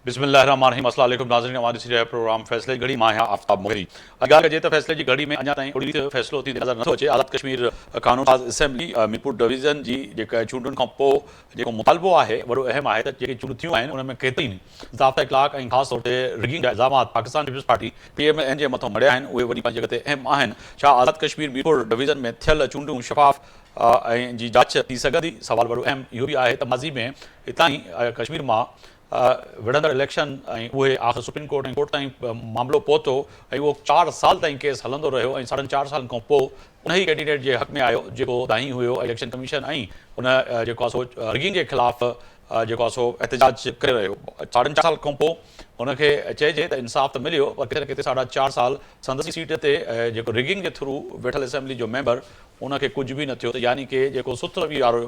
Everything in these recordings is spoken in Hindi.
बिस्मिल्लाहिर्रहमानिर्रहीम। अस्सलाम वालेकुम नाज़रीन, हमारी सीरियल प्रोग्राम फैसले घड़ी मां है आफ्ताब मुगरी। अॻियां कजे त फैसले जी घड़ी में अञा ताईं थोरी फ़ैसिलो थी नज़र नथो अचे। आज़ाद कश्मीर कानून साज़ असेंबली मीरपुर डिवीज़न जी जेका चूंडुनि खां पोइ जेको मुतालबो आहे वॾो अहम आहे त जेके चूंडूं थियूं आहिनि उन में केतिरी ज़ाब्ता इख़्लाक़ ऐं ख़ासि तौर ते रिगिंग जा इल्ज़ामात पाकिस्तान पीपल्स पार्टी PMLN जे मथां मढ़िया आहिनि, उहे वॾी पंहिंजी जॻह ते अहम आहिनि। छा आज़ाद कश्मीर मीरपुर डिवीज़न में थियल चूंडूं शफ़ाफ़ ऐं जी जांच थी सघंदी? सवाल वॾो अहम इहो बि आहे त माज़ी में हितां ई कश्मीर मां विढ़ंदड़ इलेक्शन ऐं उहे आख़िर सुप्रीम कोर्ट ऐं कोर्ट ताईं मामिलो पहुतो ऐं उहो 4 साल ताईं केस हलंदो रहियो ऐं 4.5 सालनि खां पोइ उन ई कैंडिडेट जे हक़ में आयो जेको दाईं हुयो इलेक्शन कमीशन ऐं उन जेको आहे सो रिगिंग जे ख़िलाफ़ु जेको आहे सो एहतजाज करे रहियो। 4.5 साल खां पोइ हुनखे चइजे त इंसाफ़ त मिलियो, पर किथे न किथे 4.5 साल संदसि सीट ते जेको रिगिंग जे थ्रू वेठल असेंबली जो मेंबर उनखे कुझु बि न थियो। त यानी कि जेको सुथरवी वारो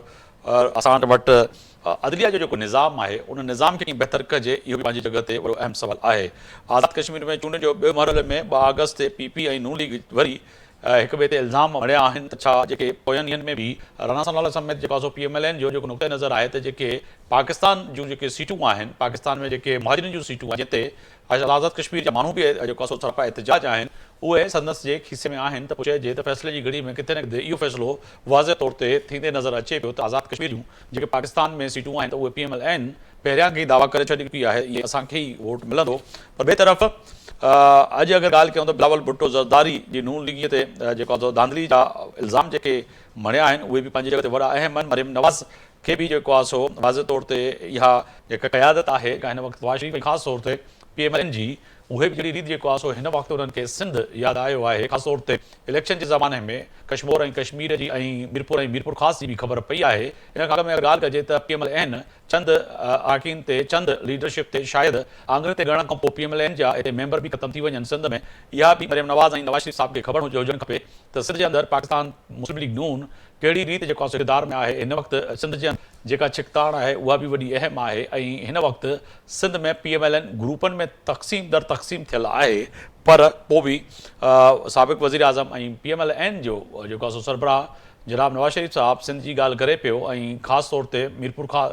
असां वटि अदलिया जो जेको निज़ाम आहे उन निज़ाम खे कीअं बहितर कजे, इहो बि पंहिंजी जॻह ते वॾो अहम सवाल आहे। आज़ाद कश्मीर में चूंडनि जो ॿिए मरहले में 2 अगस्त ते PP ऐं नून लीग वरी हिक ॿिए ते इल्ज़ाम मढ़िया आहिनि त छा जेके पोयनि ॾींहंनि में बि राणा सनाउल्लाह समेत जेको आहे सो PMLN जो जेको नुक़्ते नज़र आहे त जेके पाकिस्तान जूं जेके सीटूं आहिनि, पाकिस्तान में जेके मुहाजिरनि जूं सीटूं आहिनि जिते आज़ाद कश्मीर जा माण्हू बि जेको आहे सो सरापा एहतजाज आहिनि, उहे संदसि जे खीसे में आहिनि। त पोइ चइजे त फ़ैसिले जी घड़ी में किथे न किथे इहो फ़ैसिलो वाज़े तौर ते थींदे नज़र अचे पियो त आज़ाद कश्मीर जूं जेके पाकिस्तान में सीटूं आहिनि त उहे PMLN पहिरियां खां ई दावा करे छॾी पई आहे इहे असांखे ई वोट मिलंदो। पर ॿिए तरफ़ अॼु अगरि ॻाल्हि कयूं त बिलावल भुट्टो ज़रदारी जी नून लीगीअ ते जेको आहे धांधली जा इल्ज़ाम जेके मढ़िया आहिनि उहे बि पंहिंजी जॻह ते वॾा अहम आहिनि। मरियम नवाज़ खे बि जेको आहे सो वाज़े तौर ते इहा जेका क़यादत आहे हिन वक़्तु नवाज़ शरीफ़ ऐं ख़ासि तौर ते PMLN जी, उहे बि जहिड़ी रीति जेको आहे सो हिन वक़्तु उन्हनि खे सिंध यादि आयो आहे। ख़ासि तौर ते इलेक्शन जे ज़माने में कश्मीर ऐं कश्मीर जी ऐं मीरपुर ख़ासि जी बि ख़बर पई आहे। इन खां अॻु में अगरि ॻाल्हि कजे त PMLN चंद अरकान ते चंद लीडरशिप ते शायदि आङुरि ते ॻणण खां पोइ PMLN जा हिते मेंबर बि ख़तमु थी वञनि सिंध में। इहा बि मरियम नवाज़ ऐं नवाज़ शरीफ़ साहिब खे ख़बर हुजणु खपे त सिंध जे अंदरि पाकिस्तान मुस्लिम लीग नून कहिड़ी रीति जेको आहे इक़्तिदार में आहे। हिन वक़्तु सिंध जे जेका छिकताण आहे उहा बि वॾी अहम आहे ऐं हिन वक़्तु सिंध में PMLN ग्रुपनि में तक़सीम दर तक़सीम थियल आहे। पर पोइ बि साबिक़ वज़ीर आज़म ऐं PMLN जो जेको आहे सो सरबराह जनाब नवाज़ शरीफ़ साहिबु सिंध जी ॻाल्हि करे पियो ऐं ख़ासि तौर ते मीरपुर खां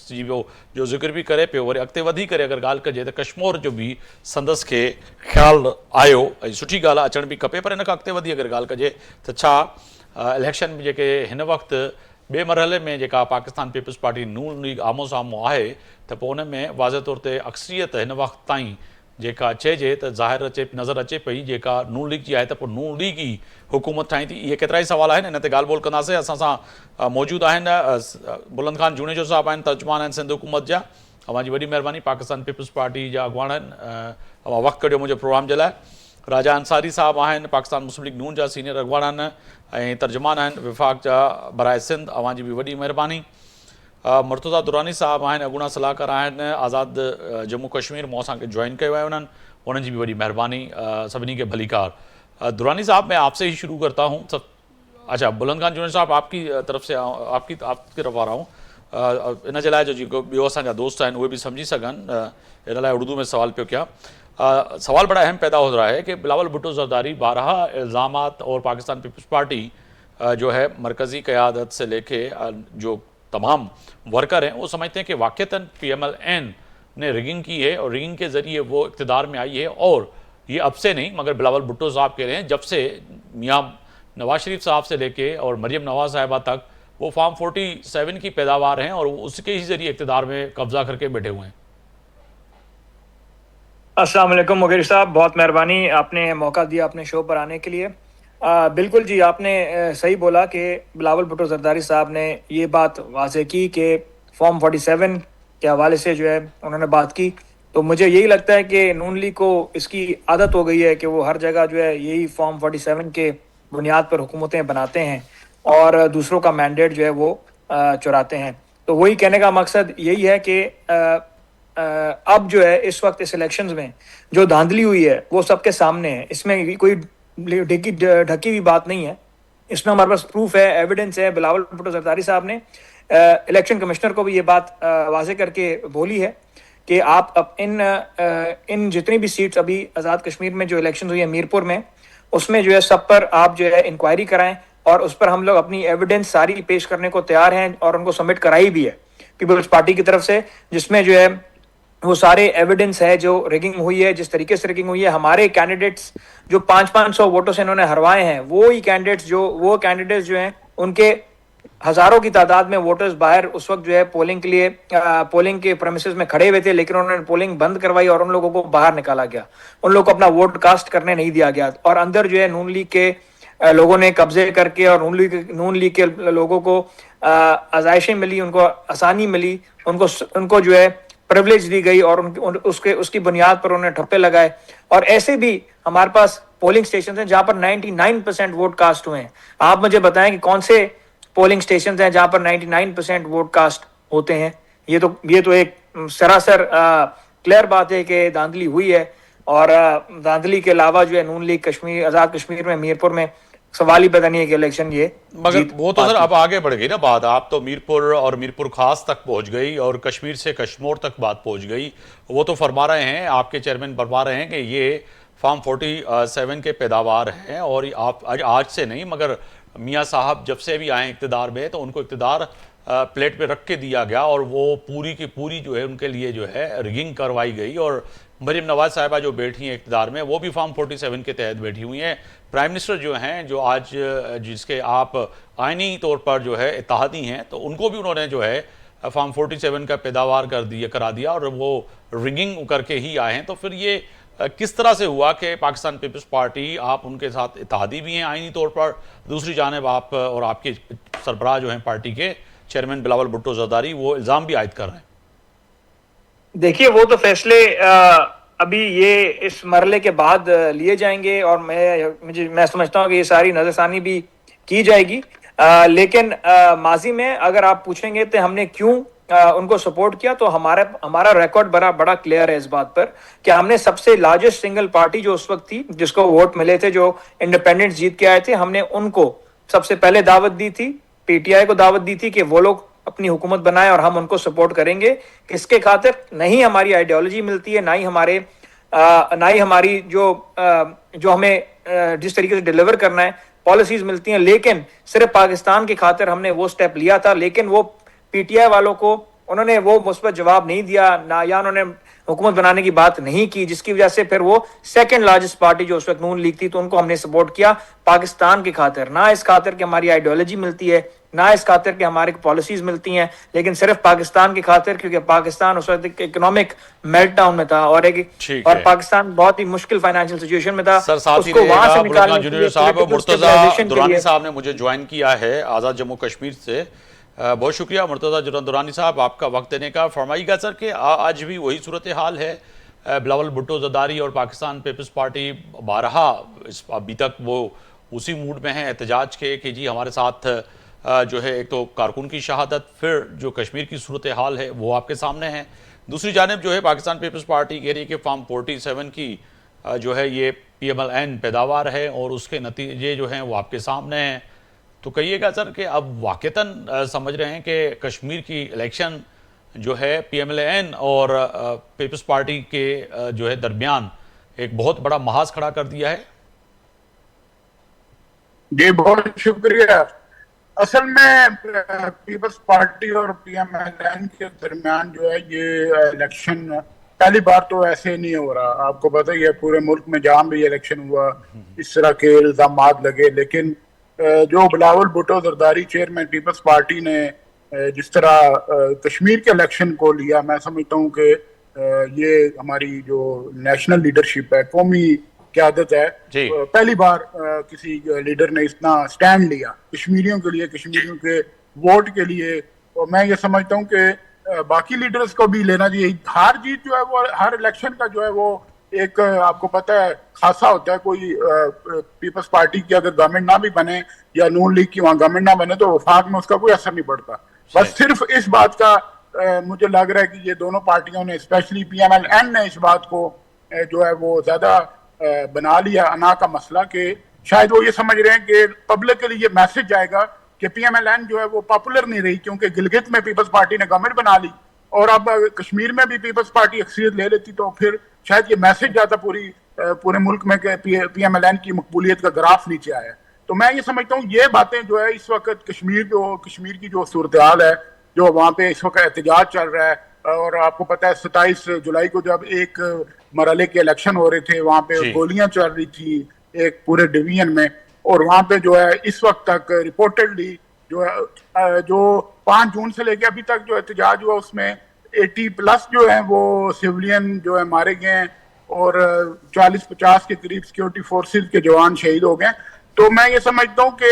जी जो ज़िक्र बि करे पियो। वरी अॻिते वधी करे अगरि ॻाल्हि कजे त कश्मीर जो बि संदसि खे ख़्यालु आयो ऐं सुठी ॻाल्हि आहे, अचण बि खपे। पर हिन खां अॻिते वधी अगरि ॻाल्हि कजे त छा इलेक्शन में जेके हिन वक़्तु ॿिए मरहले में जेका पाकिस्तान पीपल्स पार्टी नून लीग आमो साम्हूं आहे त पोइ उन में वाज़े तौर ते अक्सरियत हिन वक़्तु ताईं जेका चइजे त ज़ाहिर नज़र अचे पई जेका नून लीग जी आहे त पोइ नून लीग ई हुकूमत ठाही थी। इहे केतिरा ई सवाल आहिनि, हिन ते ॻाल्हि ॿोल कंदासीं। असां सां मौजूदु आहिनि बुलंद खान जूनेजो साहिबु आहिनि, तर्जुमान आहिनि सिंध हुकूमत जा। अवांजी वॾी महिरबानी। पाकिस्तान पीपल्स पार्टी जा अॻवान आहिनि, अवां वक़्तु कढियो मुंहिंजे प्रोग्राम जे लाइ। राजा अंसारी साहिबु आहिनि, पाकिस्तान मुस्लिम लीग नून जा सीनियर अॻवान आहिनि ऐं तर्जुमान आहिनि विफ़ाक़ जा बराए सिंध। अवांजी बि वॾी महिरबानी। मुर्तज़ा दुरानी साहिबु आहिनि, अॻूणा सलाहकार आहिनि आज़ाद जम्मू कश्मीर मां असांखे जॉइन कयो आहे उन्हनि, उन्हनि जी बि वॾी महिरबानी। सभिनी के भलीकार। दुरानी साहब मैं आपसे ही शुरू करता हूँ। सब अच्छा, बुलंद खान जूनेद साहब आपकी तरफ से आपकी तरफ आ रहा हूँ। इन जे लाइ जो जेको ॿियो असांजा दोस्त आहिनि उहे बि सम्झी सघनि, इन लाइ उर्दू में सवाल पियो कयां। सवाल बड़ा अहम पैदा हो रहा है कि बिलावल भुट्टो ज़रदारी 12 इल्ज़ामात और पाकिस्तान पीपल्स पार्टी जो है मरकज़ी क़यादत से लेके जो तमाम वर्कर हैं वो समझते हैं कि वाक़तन PMLN ने रिगिंग की है और रिगिंग के ज़रिए वो इक़्तिदार में आई है। और ये अब से नहीं मगर बिलावल भुट्टो साहब कह रहे हैं जब से मियाँ नवाज़ शरीफ साहब से लेके और मरियम नवाज़ साहिबा तक वो फार्म 47 की पैदावार हैं और उसके ही ज़रिए इक़्तिदार में कब्जा करके बैठे हुए हैं। अस्सलाम वालेकुम मुगीर साहब, बहुत मेहरबानी, आपने मौका दिया अपने शो पर आने के लिए। बिल्कुल जी, आपने सही बोला कि बिलावल भुट्टो ज़रदारी साहब ने ये बात वाज़े की कि फॉर्म 47 के हवाले से जो है उन्होंने बात की। तो मुझे यही लगता है कि नून लीग को इसकी आदत हो गई है कि वो हर जगह जो है यही फॉर्म 47 के बुनियाद पर हुकूमतें बनाते हैं और दूसरों का मैंडेट जो है वो चुराते हैं। तो वही कहने का मकसद यही है कि अब जो है इस वक्त इस इलेक्शंस में जो धांधली हुई है वो सबके सामने है। इसमें कोई ढकी हुई बात नहीं है, इसमें हमारे पास प्रूफ है, एविडेंस है। बिलावल भुट्टो ज़रदारी साहब ने इलेक्शन कमिश्नर को भी ये बात वाजे करके बोली है कि आप अब इन जितनी भी सीट्स अभी आज़ाद कश्मीर में जो इलेक्शन हुई है मीरपुर में, उसमें जो है सब पर आप जो है इंक्वायरी कराएं और उस पर हम लोग अपनी एविडेंस सारी पेश करने को तैयार हैं और उनको सबमिट कराई भी है पीपल्स पार्टी की तरफ से, जिसमें जो है वो सारे एविडेंस है जो रिगिंग हुई है, जिस तरीके से रिगिंग हुई है। हमारे कैंडिडेट्स जो 500-500 वोटों से इन्होंने हरवाए हैं, वो कैंडिडेट्स जो हैं उनके हजारों की तादाद में वोटर्स बाहर उस वक्त जो है पोलिंग के लिए पोलिंग के प्रेमिसेस में खड़े हुए थे, लेकिन उन्होंने पोलिंग बंद करवाई और उन लोगों को बाहर निकाला गया। उन लोगों को अपना वोट कास्ट करने नहीं दिया गया और अंदर जो है नून लीग के लोगों ने कब्जे करके और नून लीग के लोगों को आजाइशें मिली, उनको आसानी मिली, उनको जो है प्रिविलेज दी गई और उसकी बुनियाद पर उन्होंने ठप्पे लगाए। और ऐसे भी हमारे पास पोलिंग स्टेशन हैं जहां पर 99% वोट कास्ट हुए हैं। आप मुझे बताएं कि कौन से पोलिंग स्टेशन हैं जहां पर 99% वोट कास्ट होते हैं। ये तो एक सरासर क्लियर बात है कि धांधली हुई है। और धांधली के अलावा जो है नून लीग कश्मीर, आजाद कश्मीर में, मीरपुर में सवाल ही पता नहीं है कि इलेक्शन ये मगर वो तो सर अब आगे बढ़ गई ना बात। आप तो मीरपुर और मीरपुर खास तक पहुंच गई और कश्मीर से कश्मीर तक बात पहुंच गई। वो तो फरमा रहे हैं, आपके चेयरमैन फरमा रहे हैं कि ये फार्म 47 के पैदावार हैं और आप आज से नहीं मगर मियाँ साहब जब से भी आए इक़्तिदार में तो उनको इक़्तिदार प्लेट पे रख के दिया गया और वो पूरी की पूरी जो है उनके लिए जो है रिगिंग करवाई गई। और मरीम नवाज साहिबा जो बैठी हैं इक़्तिदार में वो भी फार्म 47 के तहत बैठी हुई हैं। प्राइम मिनिस्टर जो हैं, जो आज जिसके आप आइनी तौर पर जो है इत्तेहादी हैं, तो उनको भी उन्होंने जो है फार्म 47 का पैदावार करा दिया और वो रिगिंग करके ही आए हैं। तो फिर ये किस तरह से हुआ कि पाकिस्तान पीपल्स पार्टी, आप उनके साथ इत्तेहादी भी हैं आइनी तौर पर, दूसरी जानिब आप और आपके सरबराह जो हैं पार्टी के चेयरमैन बिलावल भुट्टो जरदारी वो इल्ज़ाम भी आयद कर रहे हैं? देखिए, वो तो फैसले अभी ये इस मरले के बाद लिए जाएंगे और मैं समझता हूँ कि ये सारी नजरसानी भी की जाएगी। लेकिन माजी में अगर आप पूछेंगे तो हमने क्यों उनको सपोर्ट किया, तो हमारा रिकॉर्ड बड़ा क्लियर है इस बात पर कि हमने सबसे लार्जेस्ट सिंगल पार्टी जो उस वक्त थी, जिसको वोट मिले थे, जो इंडिपेंडेंट जीत के आए थे, हमने उनको सबसे पहले दावत दी थी, पीटीआई को दावत दी थी कि वो लोग अपनी हुकूमत बनाए और हम उनको सपोर्ट करेंगे। किसके खातिर? नहीं हमारी आइडियोलॉजी मिलती है, ना ही हमारी जो हमें जिस तरीके से डिलीवर करना है पॉलिसीज मिलती हैं, लेकिन सिर्फ पाकिस्तान की खातिर हमने वो स्टेप लिया था। लेकिन वो पीटीआई वालों को उन्होंने वो मुस्बत जवाब नहीं दिया ना, या उन्होंने हुकूमत बनाने की बात नहीं की, जिसकी वजह से फिर वो सेकंड लार्जेस्ट पार्टी जो उस वक्त नून लीग थी, तो उनको हमने सपोर्ट किया पाकिस्तान की खातिर, ना इस खातिर कि हमारी आइडियोलॉजी मिलती है, ना इस खातिर कि हमारे पॉलिसीज मिलती हैं, लेकिन सिर्फ पाकिस्तान की खातिर, क्योंकि पाकिस्तान उस वक्त इकोनॉमिक मेल्टडाउन में था और पाकिस्तान बहुत ही मुश्किल फाइनेंशियल सिचुएशन में था। सर साथ ही रहेगा साहब, मुर्तजा दुरानी साहब ने मुझे ज्वाइन किया है आज़ाद जम्मू कश्मीर से। बहुत शुक्रिया मुर्तजा दुरानी साहब आपका वक्त देने का। फरमाइएगा सर कि आज भी वही सूरत हाल है, बिलावल भुट्टो जरदारी और पाकिस्तान पीपल्स पार्टी बारहा अभी तक वो उसी मूड में है एहतजाज के कि जी हमारे साथ जो है एक तो कारकुन की शहादत, फिर जो कश्मीर की सूरत हाल है वो आपके सामने है। दूसरी जानिब जो है पाकिस्तान पीपल्स पार्टी कह रही है कि फार्म 47 की जो है ये PMLN पैदावार है और उसके नतीजे जो हैं वो आपके सामने हैं। तो कहिएगा सर कि अब वाक़तन समझ रहे हैं कि कश्मीर की इलेक्शन जो है PMLN और पीपल्स पार्टी के जो है दरमियान एक बहुत बड़ा महाज खड़ा कर दिया है? जी बहुत शुक्रिया। असल में पीपल्स पार्टी और PMLN के दरमियान जो है ये इलेक्शन पहली बार तो ऐसे नहीं हो रहा। आपको पता ही है पूरे मुल्क में जहाँ भी इलेक्शन हुआ इस तरह के इल्जामात लगे, लेकिन जो Bilawal Bhutto Zardari chairman Peoples Party ने जिस तरह कश्मीर के इलेक्शन को लिया, मैं समझता हूँ कि ये हमारी जो नेशनल लीडरशिप है, कौमी क़यादत है, पहली बार किसी लीडर ने इतना स्टैंड लिया कश्मीरियों के लिए, कश्मीरियों के वोट के लिए। और मैं ये समझता हूँ कि बाकी लीडर्स को भी लेना चाहिए। हार जीत जो है वो हर इलेक्शन का जो है वो एक आपको पता है खासा होता है। कोई पीपल्स पार्टी की अगर गवर्नमेंट ना भी बने या नून लीग की वहाँ गवर्नमेंट ना बने तो वफाक में उसका कोई असर नहीं पड़ता। बस सिर्फ इस बात का मुझे लग रहा है कि ये दोनों पार्टियों ने, स्पेशली PMLN ने, इस बात को जो है वो ज्यादा बना लिया अना का मसला, कि शायद वो ये समझ रहे हैं कि पब्लिक के लिए मैसेज जाएगा कि PMLN जो है वो पॉपुलर नहीं रही, क्योंकि गिलगित में पीपल्स पार्टी ने गवर्नमेंट बना ली और अब कश्मीर में भी पीपल्स पार्टी अक्सरियत ले लेती तो फिर शायद ये मैसेज जाता पूरे मुल्क में कि PMLN की मकबूलियत का ग्राफ नीचे आया। तो मैं ये समझता हूँ ये बातें जो है इस वक्त कश्मीर की जो सूरत हाल है, जो वहाँ पे इस वक्त एहतजाज चल रहा है, और आपको पता है 27 जुलाई को जब एक मरहले के इलेक्शन हो रहे थे, वहां पे जी। गोलियां चल रही थी एक पूरे डिवीजन में, और वहां पे जो है इस वक्त तक रिपोर्टेडली जो है जो 5 जून से लेके अभी तक जो एहतजाज हुआ उसमें 80+ जो है वो सिविलियन जो है मारे गए हैं और 40-50 के करीब सिक्योरिटी फोर्सेस के जवान शहीद हो गए। तो मैं ये समझता हूँ कि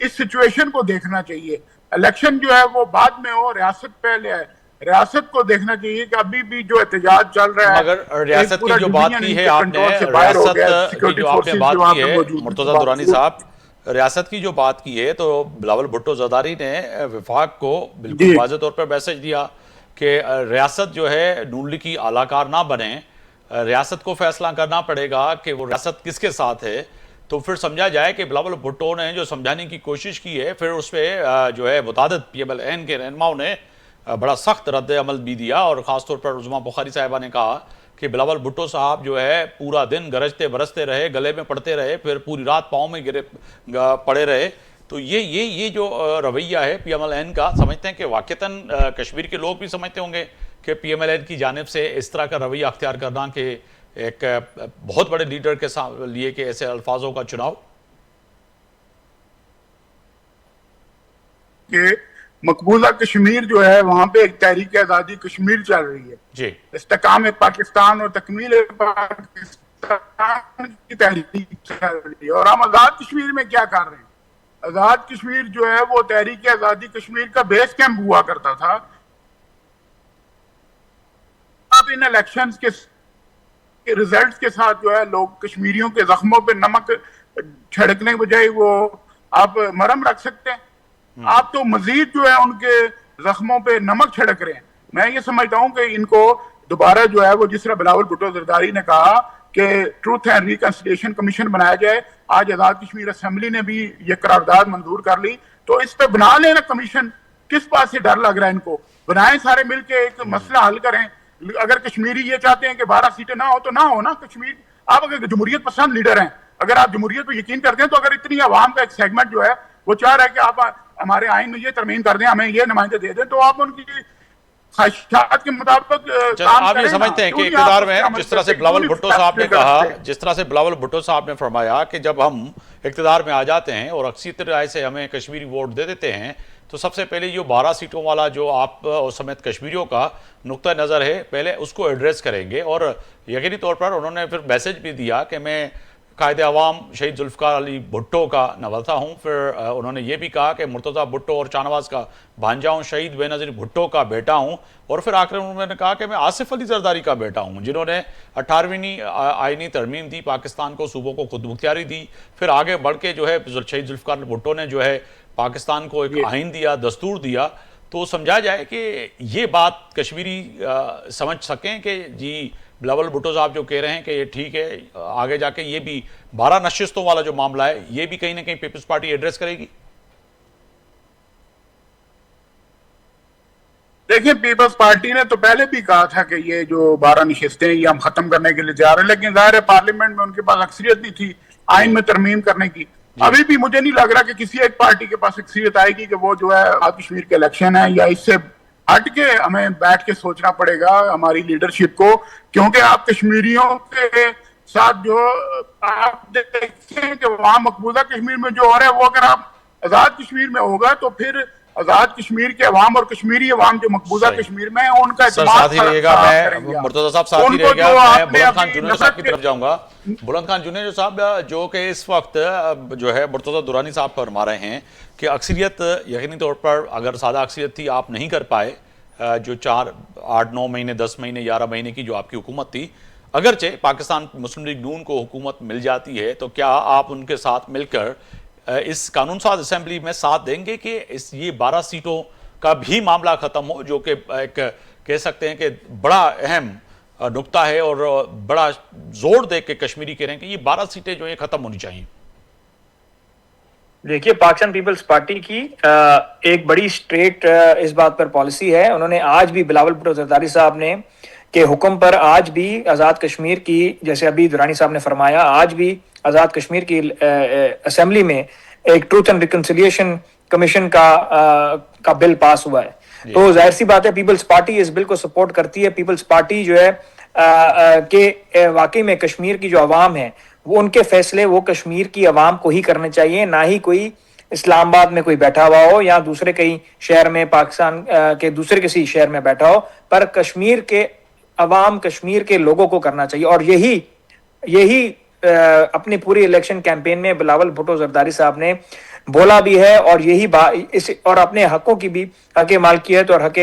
इस सिचुएशन को देखना चाहिए। इलेक्शन जो है वो बाद में हो, रियासत पहले है। रियासत को देखना चाहिए कि अभी भी जो एहतजाज चल रहा है, मगर रियासत एक पूरा की जो बात डिवीजन की है इनके आपने, कंट्रोल से बाहर हो गया, रियासत की सिक्योरिटी जो आपने फोर्सेस बात जो वहाँ की पे है मौजूद मुर्तजा हैं, दुरानी साहब, रियासत की जो बात की है, तो बिलावल भुट्टो जरदारी ने विफाक को बिल्कुल जी। वाज़ेह तौर पर मैसेज दिया कि रियासत जो है नून लीग की आलाकार ना बने, रियासत को फैसला करना पड़ेगा कि वो रियासत किसके साथ है। तो फिर समझा जाए कि बिलावल भुट्टो ने जो समझाने की कोशिश की है, फिर उस पर जो है मुतादिद PMLN के रहनुमाओं ने बड़ा सख्त रद्द अमल भी दिया, और ख़ासतौर पर उज़मा बुखारी साहिबा ने कहा कि बिलावल भुट्टो साहब जो है पूरा दिन गरजते बरसते रहे, गले में पड़ते रहे, फिर पूरी रात पाँव में गिरे पड़े रहे। तो ये जो रवैया है PMLN का, समझते हैं कि वाक़तन कश्मीर के लोग भी समझते होंगे कि PMLN की जानिब से इस तरह का रवैया अख्तियार करना कि एक बहुत बड़े लीडर के लिए कि ऐसे अल्फाजों का चुनाव कि मकबूजा कश्मीर जो है वहां पे एक तहरीक आज़ादी कश्मीर चल रही है जी। इस्तेकाम पाकिस्तान और तकमील पाकिस्तान की तहरीक चल रही है। और हम आज़ाद कश्मीर में क्या कर रहे हैं? आज़ाद कश्मीर जो है वो तहरीक आज़ादी कश्मीर का बेस कैंप हुआ करता था। अब इन इलेक्शंस के रिजल्ट्स के साथ जो है लोग कश्मीरियों के जख्मों पे नमक छिड़कने के बजाय वो आप मरहम रख सकते हैं। आप तो मजीद जो है उनके जख्मों पे नमक छिड़क रहे हैं। मैं ये समझता हूं कि इनको दोबारा जो है वो जिस तरह बिलावल भुट्टो जरदारी ने कहा कि ट्रूथ एंड रिकंसिलिएशन कमीशन बनाया जाए, आज आजाद कश्मीर असेंबली ने भी ये करारदाद मंजूर कर ली, तो इस पे बना लेना कमीशन। किस बात से डर लग रहा है इनको? बनाएं, सारे मिलके एक मसला हल करें। अगर कश्मीरी ये चाहते हैं कि 12 सीटें ना हो तो ना हो ना। कश्मीर, आप अगर जमहूरियत पसंद लीडर हैं, अगर आप जमहूरियत पर यकीन करते हैं, तो अगर इतनी आवाम का एक सेगमेंट जो है वो चाह रहा है कि आप हमारे आइन में ये तरमीम कर दें, हमें ये नुमाइंदे दे दें, तो आप उनकी ख्वाहिशात के मुताबिक आप ये समझते हैं कि इक़्तिदार में जिस तरह से बिलावल भुट्टो साहब ने कहा, जिस तरह से बिलावल भुट्टो साहब ने फरमाया कि जब हम इक़्तिदार में आ जाते हैं और अक्सरियत राय से हमें कश्मीरी वोट दे देते हैं, तो सबसे पहले जो 12 सीटों वाला जो आप और समेत कश्मीरियों का नुक्ता नज़र है, पहले उसको एड्रेस करेंगे। और यकीनी तौर पर उन्होंने फिर मैसेज भी दिया कि मैं कायदे अवाम शहीद जुल्फ़िकार अली भुट्टो का नवासा हूँ। फिर उन्होंने ये भी कहा कि मुर्तज़ा भुट्टो और शाहनवाज का भांजा हूँ, शहीद बेनज़ीर भुट्टो का बेटा हूँ। और फिर आखिर में उन्होंने कहा कि मैं आसिफ अली जरदारी का बेटा हूँ, जिन्होंने 18वीं आइनी तरमीम दी, पाकिस्तान को सूबों को खुद मुख्तियारी दी। फिर आगे बढ़ के जो है शहीद जुल्फ़िकार भुट्टो ने जो है पाकिस्तान को एक आइन दिया, दस्तूर दिया। तो समझा जाए कि ये बात कश्मीरी समझ सकें कि जी बिलावल भुट्टो साहब जो कह रहे हैं कि ये ठीक है, आगे जाके ये भी 12 नशिस्तों वाला जो मामला है, ये भी कहीं ना कहीं पीपल्स पार्टी एड्रेस करेगी। देखिए, पीपल्स पार्टी ने तो पहले भी कहा था कि ये जो 12 नशिस्तें ये हम खत्म करने के लिए जा रहे हैं, लेकिन जाहिर है पार्लियामेंट में उनके पास अक्सरियत नहीं थी आइन में तरमीम करने की। अभी भी मुझे नहीं लग रहा कि किसी एक पार्टी के पास अक्सरियत आएगी कि वो जो है कश्मीर के इलेक्शन है, या इससे हट के हमें बैठ के सोचना पड़ेगा हमारी लीडरशिप को। क्योंकि आप कश्मीरियों के साथ जो आप देखें कि वहां मकबूजा कश्मीर में जो हो रहा है, वो अगर आप आजाद कश्मीर में होगा तो फिर आजाद कश्मीर के अवाम और कश्मीरी अवाम जो मकबूजा कश्मीर में है उनका साथ ही रहेगा। मैं मुर्तज़ा साहब साथ ही रहेगा। मैं बुलंद खान जुनेजो साहब की तरफ जाऊंगा। बुलंद खान जुनेजो साहब जो कि इस वक्त जो है मुर्तज़ा दुरानी साहब फरमा रहे हैं कि अक्सरियत यकीनी तौर पर अगर सादा अक्सरियत थी आप नहीं कर पाए, जो 4, 8, 9 महीने, 10 महीने, 11 महीने की जो आपकी हुकूमत थी, अगरचे पाकिस्तान मुस्लिम लीग नून को हुकूमत मिल जाती है, तो क्या आप उनके साथ मिलकर इस कानून साज असेंबली में साथ देंगे कि इस ये 12 सीटों का भी मामला ख़त्म हो, जो कि एक कह सकते हैं कि बड़ा अहम नुक्ता है और बड़ा जोर दे के कश्मीरी कह रहे हैं कि ये 12 सीटें जो है ख़त्म होनी चाहिए? देखिए, पाकिस्तान पीपल्स पार्टी की एक बड़ी स्ट्रेट इस बात पर पॉलिसी है। उन्होंने आज भी बिलावल भुट्टो जरदारी साहब ने के हुक्म पर आज भी आज़ाद कश्मीर की, जैसे अभी दुरानी साहब ने फरमाया, आज भी आज़ाद कश्मीर की असेंबली में एक ट्रूथ एंड रिकंसिलिएशन कमीशन का बिल पास हुआ है। तो जाहिर सी बात है पीपल्स पार्टी इस बिल को सपोर्ट करती है। पीपल्स पार्टी जो है कि वाकई में कश्मीर की जो अवाम है वो उनके फैसले वो कश्मीर की अवाम को ही करने चाहिए, ना ही कोई इस्लामाबाद में कोई बैठा हुआ हो या दूसरे कहीं शहर में, पाकिस्तान के दूसरे किसी शहर में बैठा हो, पर कश्मीर के अवाम, कश्मीर के लोगों को करना चाहिए। और यही अपनी पूरी इलेक्शन कैंपेन में बिलावल भुट्टो जरदारी साहब ने बोला भी है, और यही इस और अपने हकों की भी, हक मालकियत और हक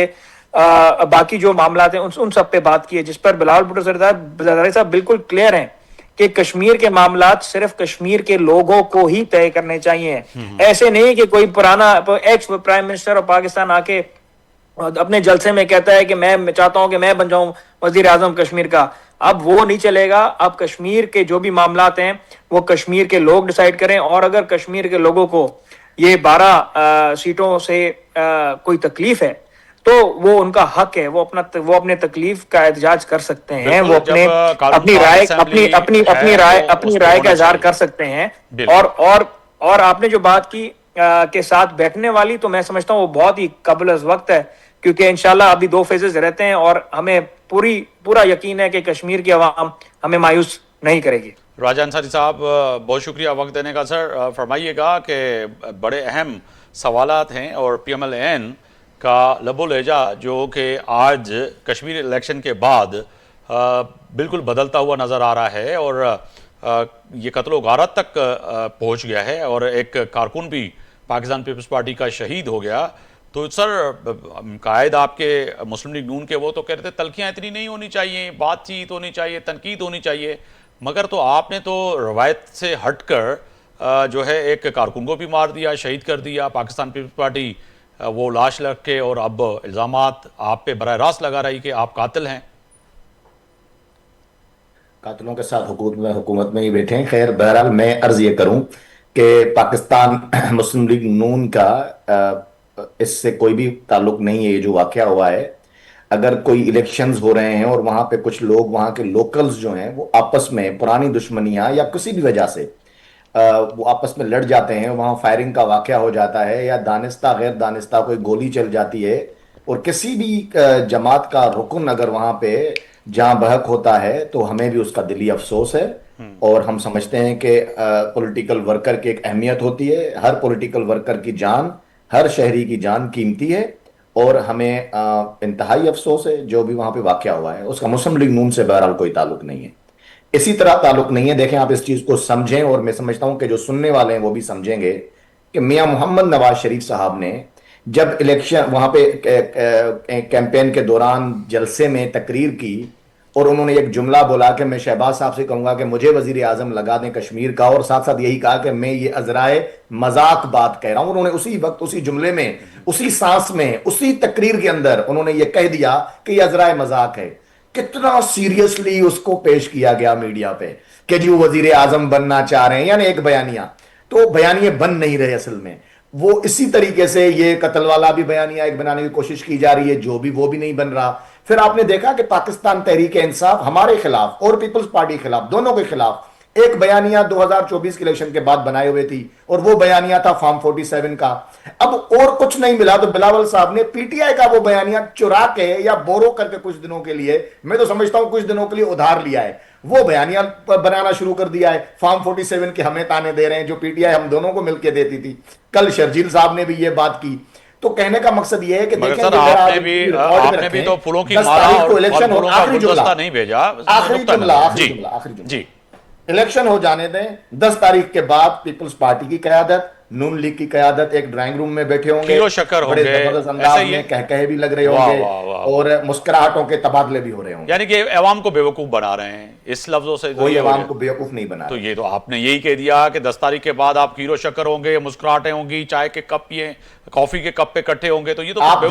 बाकी जो मामला हैं उन सब पे बात की है, जिस पर बिलावल भुट्टो जरदारी साहब बिल्कुल क्लियर हैं कि कश्मीर के मामलात सिर्फ कश्मीर के लोगों को ही तय करने चाहिए। ऐसे नहीं कि कोई पुराना ex prime minister of Pakistan आके अपने जलसे में कहता है कि मैं चाहता हूं कि मैं बन जाऊं वजीर आजम कश्मीर का। अब वो नहीं चलेगा। अब कश्मीर के जो भी मामलात हैं वो कश्मीर के लोग डिसाइड करें, और अगर कश्मीर के लोगों को ये 12 सीटों से कोई तकलीफ है तो वो उनका हक है, वो अपने तकलीफ का एहतजाज कर सकते हैं, वो अपनी राय का इजहार कर सकते हैं। और आपने जो बात की के साथ बैठने वाली, तो मैं समझता हूँ वो बहुत ही काबिल वक्त है, क्योंकि इंशाल्लाह अभी 2 फेजेस रहते हैं और हमें पूरा यकीन है कि कश्मीर की आवाम हमें मायूस नहीं करेगी। राजा अंसारी साहब, बहुत शुक्रिया वक्त देने का। सर फरमाइएगा कि बड़े अहम सवालात हैं और PMLN का लबो लहजा जो कि आज कश्मीर इलेक्शन के बाद बिल्कुल बदलता हुआ नज़र आ रहा है, और ये कत्लो गारत तक पहुंच गया है, और एक कारकुन भी पाकिस्तान पीपल्स पार्टी का शहीद हो गया। तो सर कायद आपके मुस्लिम लीग नून के वो तो कह रहे थे तलखियाँ इतनी नहीं होनी चाहिए, बातचीत होनी चाहिए, तनकीद होनी चाहिए, मगर तो आपने तो रवायत से हटकर जो है एक कारकुन को भी मार दिया, शहीद कर दिया। पाकिस्तान पीपल्स पार्टी वो लाश रख के और अब इल्ज़ामात आप पे बराह रास्त लगा रही कि आप कातिल हैं। कातिलों के साथ हुकूमत में ही बैठे हैं। खैर, बहरहाल मैं अर्ज ये करूं कि पाकिस्तान मुस्लिम लीग नून का इससे कोई भी ताल्लुक नहीं है। ये जो वाकया हुआ है, अगर कोई इलेक्शंस हो रहे हैं और वहां पे कुछ लोग, वहां के लोकल्स जो हैं, वो आपस में पुरानी दुश्मनियां या किसी भी वजह से वो आपस में लड़ जाते हैं, वहां फायरिंग का वाकया हो जाता है, या दानिस्ता गैर दानिस्ता कोई गोली चल जाती है, और किसी भी जमात का रुकन अगर वहां पे जहां बहक होता है, तो हमें भी उसका दिली अफसोस है। और हम समझते हैं कि पॉलिटिकल वर्कर की एक अहमियत होती है। हर पॉलिटिकल वर्कर की जान, हर शहरी की जान कीमती है, और हमें इंतहाई अफसोस है जो भी वहां पे वाकया हुआ है। उसका मुस्लिम लीग नून से बहरहाल कोई ताल्लुक नहीं है, इसी तरह ताल्लुक नहीं है। देखें, आप इस चीज को समझें, और मैं समझता हूं कि जो सुनने वाले हैं वो भी समझेंगे कि मियां मोहम्मद नवाज शरीफ साहब ने जब इलेक्शन वहां पे कैंपेन के दौरान जलसे में तकरीर की, और उन्होंने एक जुमला बोला कि मैं शहबाज साहब से कहूंगा कि मुझे वजीर आजम लगा दें कश्मीर का, और साथ साथ यही कहा कि मैं ये अजराए मजाक बात कह रहा हूं। उन्होंने उसी वक्त, उसी जुमले में, उसी सांस में, उसी तकरीर के अंदर उन्होंने ये कह दिया कि ये अजराए मजाक है। कितना सीरियसली उसको पेश किया गया मीडिया पे कि जी वो वजीर आजम बनना चाह रहे हैं, यानी एक बयानिया। तो बयानिए बन नहीं रहे असल में, वो इसी तरीके से ये कत्ल वाला भी बयानिया एक बनाने की कोशिश की जा रही है, जो भी वो भी नहीं बन रहा। फिर आपने देखा कि पाकिस्तान तहरीक इंसाफ हमारे खिलाफ और पीपल्स पार्टी के खिलाफ, दोनों के खिलाफ एक बयानिया 2024 के इलेक्शन के बाद बनाए हुए थी, और वो बयानिया था फॉर्म 47 का। अब और कुछ नहीं मिला तो बिलावल साहब ने पीटीआई का वो बयानिया चुरा के या बोरो करके कुछ दिनों के लिए, मैं तो समझता हूं कुछ दिनों के लिए उधार लिया है, वो बयानिया बनाना शुरू कर दिया है। फॉर्म 47 के हमें ताने दे रहे हैं, जो पीटीआई हम दोनों को मिलकर देती थी। कल शर्जील साहब ने भी ये बात की। तो कहने का मकसद ये है कि देखें, आपने भी तो फूलों की माला और इलेक्शन फूलों का गुलदस्ता नहीं भेजा। आखिरी जुमला, इलेक्शन हो जाने दें। 10 तारीख के बाद पीपल्स पार्टी की क़यादत, नून लीग की क़यादत एक ड्राइंग रूम में बैठे होंगे, बड़े जबरदस्त अंदाज में कह भी लग रहे होंगे, और मुस्कुराहटों के तबादले भी हो रहे होंगे। यानी कि अवाम को बेवकूफ बना रहे हैं इस लफ्जों से। कोई अवाम को बेवकूफ नहीं बना। तो ये तो आपने यही कह दिया कि 10 तारीख के बाद आप कीरो शक्कर होंगे, मुस्कुराहटें होंगी, चाय के कप पिए, कॉफी के कप पे इकट्ठे होंगे, तो ये तो आप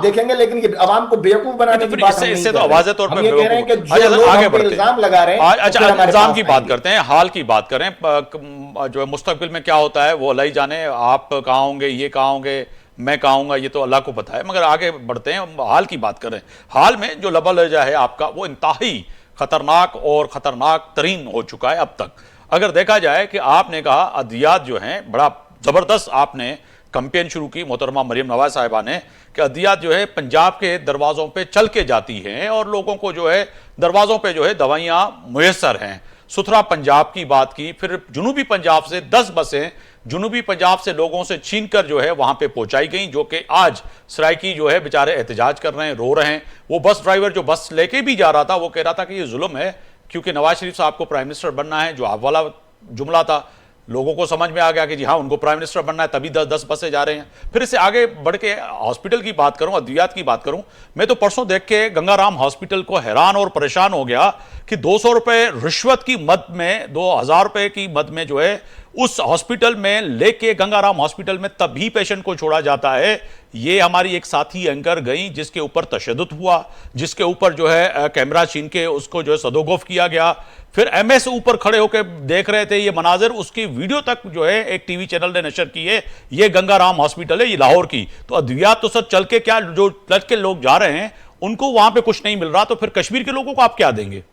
देखेंगे। लेकिन ये अवाम को बेवकूफ बनाने की बात इससे तो वाज़ेह तौर पे कह रहे हैं कि जो लोग आगे बढ़ते हैं, इल्जाम लगा रहे हैं। अच्छा, इल्जाम की बात करते हैं, हाल की बात करें, जो है मुस्तकबिल में क्या होता है वो अल्लाह ही जाने। आप कहाँ होंगे, ये कहाँ होंगे, मैं कहाँ हूँगा, ये तो अल्लाह को पता है। मगर आगे बढ़ते हैं, हाल की बात करें। हाल में जो लबा लहजा है आपका, वो इंतहाई खतरनाक और खतरनाक तरीन हो चुका है अब तक। अगर देखा जाए कि आपने कहा अदियात जो हैं बड़ा जबरदस्त आपने कैंपेन शुरू की मोहतरमा मरियम नवाज साहिबा ने कि अद्वियात जो है पंजाब के दरवाजों पे चल के जाती हैं और लोगों को जो है दरवाजों पे जो है दवाइयां मुयस्सर हैं। सुथरा पंजाब की बात की, फिर जुनूबी पंजाब से 10 बसें जुनूबी पंजाब से लोगों से छीनकर जो है वहां पे पहुंचाई गई, जो कि आज सराइकी जो है बेचारे एहतजाज कर रहे हैं, रो रहे हैं। वो बस ड्राइवर जो बस लेके भी जा रहा था वो कह रहा था कि ये जुल्म है, क्योंकि नवाज शरीफ साहब को प्राइम मिनिस्टर बनना है, जो आप वाला जुमला था। लोगों को समझ में आ गया कि जी हाँ, उनको प्राइम मिनिस्टर बनना है, तभी 10 बसें जा रहे हैं। फिर इससे आगे बढ़ के हॉस्पिटल की बात करूं, अद्वियात की बात करूं, मैं तो परसों देख के गंगाराम हॉस्पिटल को हैरान और परेशान हो गया कि 200 रुपए रिश्वत की मद में, 2000 रुपए की मद में जो है उस हॉस्पिटल में लेके गंगाराम हॉस्पिटल में तभी पेशेंट को छोड़ा जाता है। ये हमारी एक साथी एंकर गई जिसके ऊपर तशद्दुद हुआ, जिसके ऊपर जो है कैमरा छीन के उसको जो है सदोगोफ किया गया। फिर एमएस ऊपर खड़े होकर देख रहे थे ये मनाजिर, उसकी वीडियो तक जो है एक टीवी चैनल ने नशर की है। ये गंगाराम हॉस्पिटल है, ये लाहौर की। तो अद्वियात तो सर चल के क्या, जो चल के लोग जा रहे हैं उनको वहां पे कुछ नहीं मिल रहा, तो फिर कश्मीर के लोगों को आप क्या देंगे?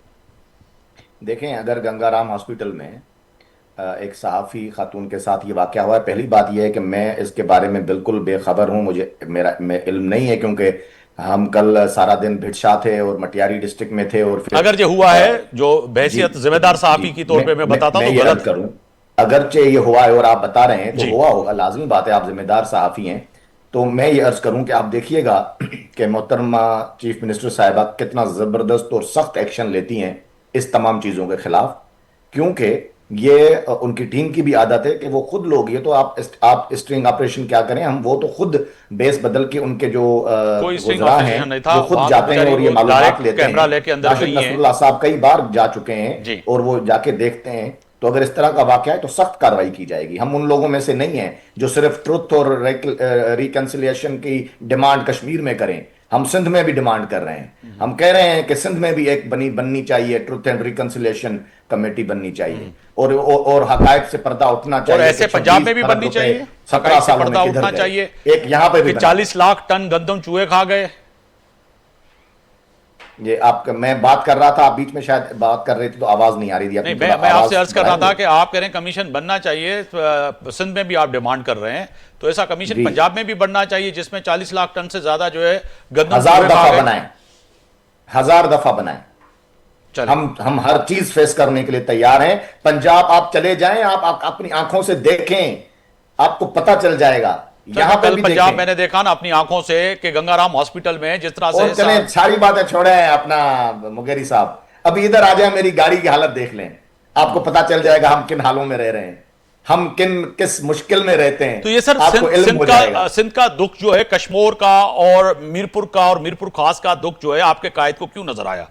देखें, अगर गंगाराम हॉस्पिटल में एक सहाफ़ी खातून के साथ ये वाक़या हुआ है, पहली बात यह है कि मैं इसके बारे में बिल्कुल बेखबर हूँ, मैं इल्म नहीं है, क्योंकि हम कल सारा दिन भिटशा थे और मटियारी डिस्ट्रिक्ट में थे। और फिर अगर जो हुआ है, जो बहैसियत जिम्मेदार सहाफ़ी की तौर पे मैं बताता हूं तो गलत करूं, अगरचे ये हुआ है और आप बता रहे हैं तो हुआ होगा, लाजमी बात है, आप जिम्मेदार सहाफ़ी हैं। तो मैं ये अर्ज करूं कि आप देखिएगा कि मोहतरमा चीफ मिनिस्टर साहिबा कितना जबरदस्त और सख्त एक्शन लेती हैं इस तमाम चीजों के खिलाफ, क्योंकि ये उनकी टीम की भी आदत है कि वो खुद लोग, ये तो आप स्ट्रिंग ऑपरेशन क्या करें, हम वो तो खुद बेस बदल के उनके जो गुज़रा हैं वो खुद जाते हैं और ये मालूमात लेते हैं। राशिद नसरुल्लाह साहब कई बार जा चुके हैं और वो जाके देखते हैं। तो अगर इस तरह का वाकया है तो सख्त कार्रवाई की जाएगी। हम उन लोगों में से नहीं हैं जो सिर्फ ट्रुथ और रिकंसिलिएशन की डिमांड कश्मीर में करें, हम सिंध में भी डिमांड कर रहे हैं। हम कह रहे हैं कि सिंध में भी एक बननी चाहिए, ट्रुथ एंड रिकंसिलिएशन कमेटी बननी चाहिए और हकायक से पर्दा उठना चाहिए। और ऐसे पंजाब में भी बननी चाहिए, 17 साल पर्दा उठना चाहिए। एक यहाँ पे भी 40 लाख टन गंदम चूहे खा गए। ये आपका, मैं बात कर रहा था, आप बीच में शायद बात कर रहे थे तो आवाज नहीं आ रही थी। नहीं, मैं आपसे अर्ज कर रहा था कि आप कह रहे हैं कमीशन बनना चाहिए, सिंध में भी आप डिमांड कर रहे हैं, तो ऐसा कमीशन पंजाब में भी बनना चाहिए जिसमें 40 लाख टन से ज्यादा जो है गंदम 1000 दफा बनाए, 1000 दफा बनाए। हम हर चीज फेस करने के लिए तैयार हैं। पंजाब आप चले जाएं, आप अपनी आंखों से देखें, आपको पता चल जाएगा। यहाँ पे भी पंजाब मैंने देखा ना अपनी आंखों से कि गंगाराम हॉस्पिटल में जिस तरह से, चलें सारी बातें छोड़े हैं अपना मुगेरी साहब, अभी इधर आ जाए, मेरी गाड़ी की हालत देख लें, आपको पता चल जाएगा हम किन हालों में रह रहे हैं, हम किस मुश्किल में रहते हैं। तो ये सर सिंध का दुख जो है, कश्मीर का और मीरपुर का और मीरपुर खास का दुख जो है आपके कायद को क्यों नजर आया?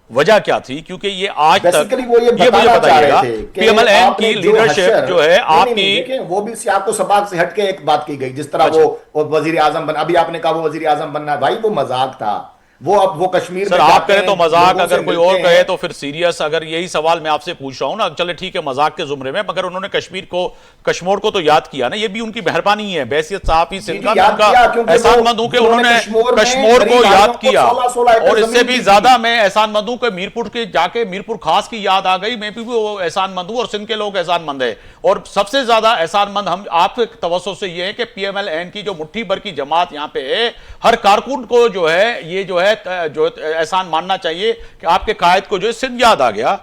वजह क्या थी? क्योंकि ये आज तक ये मुझे बताइएगा, पीएमएलएन की लीडरशिप जो है आपकी, वो भी सियाक को सबाक से हटके एक बात की गई, जिस तरह वो वजीर आजम बना, अभी आपने कहा वो वजीर आजम बनना है, भाई वो मजाक था। वो अब वो कश्मीर सर आप कहें तो मजाक, अगर कोई और कहे तो फिर सीरियस। अगर यही सवाल मैं आपसे पूछ रहा हूं ना, चले ठीक है मजाक के जुमरे में, मगर उन्होंने कश्मीर को तो याद किया ना, ये भी उनकी मेहरबानी है। बहैसियत सहाफ़ी सिंध का एहसानमंद हूं कि उन्होंने कश्मीर को याद किया, और इससे भी ज्यादा मैं एहसानमंद हूं कि मीरपुर के जाके मीरपुर खास की याद आ गई। मैं भी वो एहसानमंद हूं और सिंध के लोग एहसानमंद है। और सबसे ज्यादा एहसानमंद हम आपके तवज्जो से ये है कि पीएमएलएन की जो मुट्ठी भर की जमात यहाँ पे है, हर कारकुन को जो है ये जो है जो एहसान मानना चाहिए कि आपके कायद को जो है सिंध याद आ गया।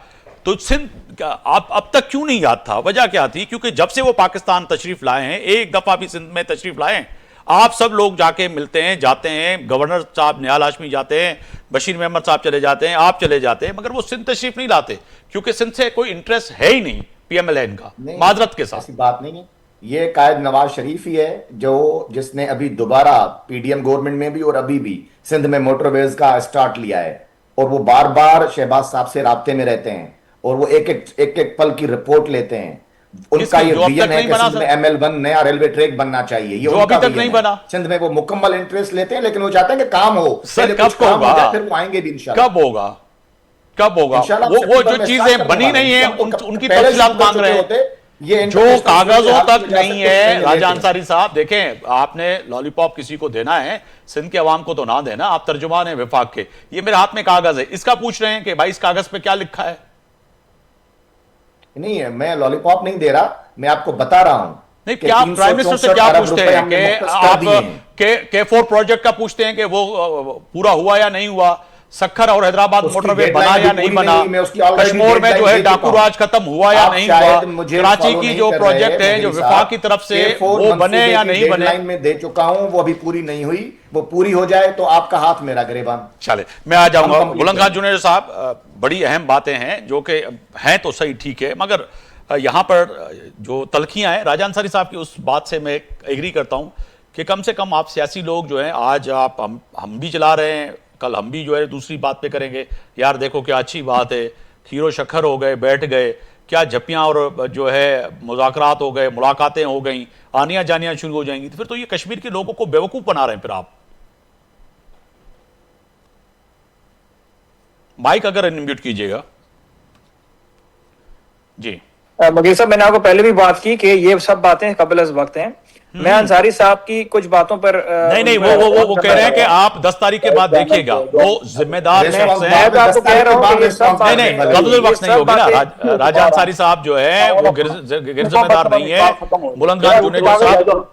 तो सिंध आप अब तक क्यों नहीं याद था? वजह क्या थी? क्योंकि जब से वो पाकिस्तान तशरीफ लाए हैं, एक दफा भी सिंध में तशरीफ लाए हैं? आप सब लोग जाके मिलते हैं, जाते हैं, गवर्नर साहब निहाल हाशमी जाते हैं, बशीर अहमद साहब चले जाते हैं, आप चले जाते हैं, मगर वो सिंध तशरीफ नहीं लाते, क्योंकि सिंध से कोई इंटरेस्ट है ही नहीं पीएमएलएन का, माजरत के साथ। ऐसी बात नहीं है, ये कायद नवाज शरीफ ही है जिसने अभी दोबारा पीडीएम गवर्नमेंट में भी और अभी भी सिंध में मोटरवेज का स्टार्ट लिया है, और वो बार बार शहबाज साहब से राब्ते में रहते हैं, और वो एक एक पल की रिपोर्ट लेते हैं। उनका ये विजन है कि सिंध में ML1 नया रेलवे ट्रेक बनना चाहिए, ये अभी तक नहीं बना। सिंध में वो मुकम्मल इंटरेस्ट लेते हैं, लेकिन वो चाहते हैं कि काम हो। सर कब होगा? फिर वो आएंगे भी इंशाल्लाह। कब होगा? वो जो चीजें बनी नहीं है उनकी तफसीलात मांग रहे हैं, जो कागजों तक नहीं है। राजा अंसारी साहब देखें, आपने लॉलीपॉप किसी को देना है, सिंध के अवाम को तो ना देना, आप तर्जुमान हैं विफाक के। ये मेरे हाथ में कागज है, इसका पूछ रहे हैं कि भाई इस कागज पे क्या लिखा है? नहीं है, मैं लॉलीपॉप नहीं दे रहा, मैं आपको बता रहा हूं नहीं, कि क्या प्राइम मिनिस्टर से 364 क्या अरब पूछते रुपए हैं हमने कि मुख्तस कर आप दिए हैं। के 4 प्रोजेक्ट का पूछते हैं कि वो पूरा हुआ या नहीं हुआ, सक्खर और हैदराबाद उसकी मोटरवे डेडलाइन बना अभी या नहीं पूरी बना, नहीं हुई, मैं उसकी already कश्मीर में जो डेडलाइन है दे डाकू चुका हूं। राज खत्म हुआ या आप नहीं हुआ, शायद मुझे कराची फॉलो की नहीं जो कर प्रोजेक्ट रहे है जो मोदी विफाक साहब, की तरफ से के फोर वो बने मंसूबे या की नहीं बने। डेडलाइन में दे चुका हूं, वो अभी पूरी नहीं हुई, वो पूरी हो जाए तो आपका हाथ मेरा गिरेबान। चले, मैं आ जाऊंगा हम complete बुलंद खान करेंगे। जुनेजो साहब। बड़ी अहम बातें हैं जो कि हैं तो सही, ठीक है, मगर यहाँ पर जो तलखियां हैं राजा अंसारी साहब की, उस बात से मैं एग्री करता हूं कि कम से कम आप सियासी लोग जो हैं, आज आप हम भी चला रहे हैं, कल हम भी जो है दूसरी बात पे करेंगे, यार देखो क्या अच्छी बात है, खीरो शक्कर हो गए, बैठ गए, क्या झप्पियां और जो है मुज़ाकरात हो गए, मुलाकातें हो गई, आनियां जानियां शुरू हो जाएंगी, तो फिर तो ये कश्मीर के लोगों को बेवकूफ़ बना रहे हैं फिर आप। माइक अगर अनम्यूट कीजिएगा जी। मगीर साहब, मैंने आपको पहले भी बात की कि ये सब बातें कबल अज़ वक्त हैं। मैं अंसारी साहब की कुछ बातों पर नहीं, वो कह रहे हैं कि आप 10 तारीख के बाद देखिएगा, वो जिम्मेदार शख्स हैं। मैं तो आपको कह रहा हूं कि ये सब नहीं नहीं, बातें- कब्ज़ुल वक्त नहीं ये सब होगी ना, बातें- राजा अंसारी साहब जो है वो गैर जिम्मेदार नहीं है। बुलंद खान जुनेजो साहब,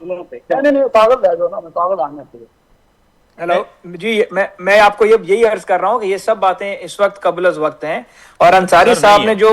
हेलो जी, मैं आपको यही अर्ज कर रहा हूं कि ये सब बातें इस वक्त कबल अज़ वक्त हैं। और अंसारी सर, साहब नहीं ने है। जो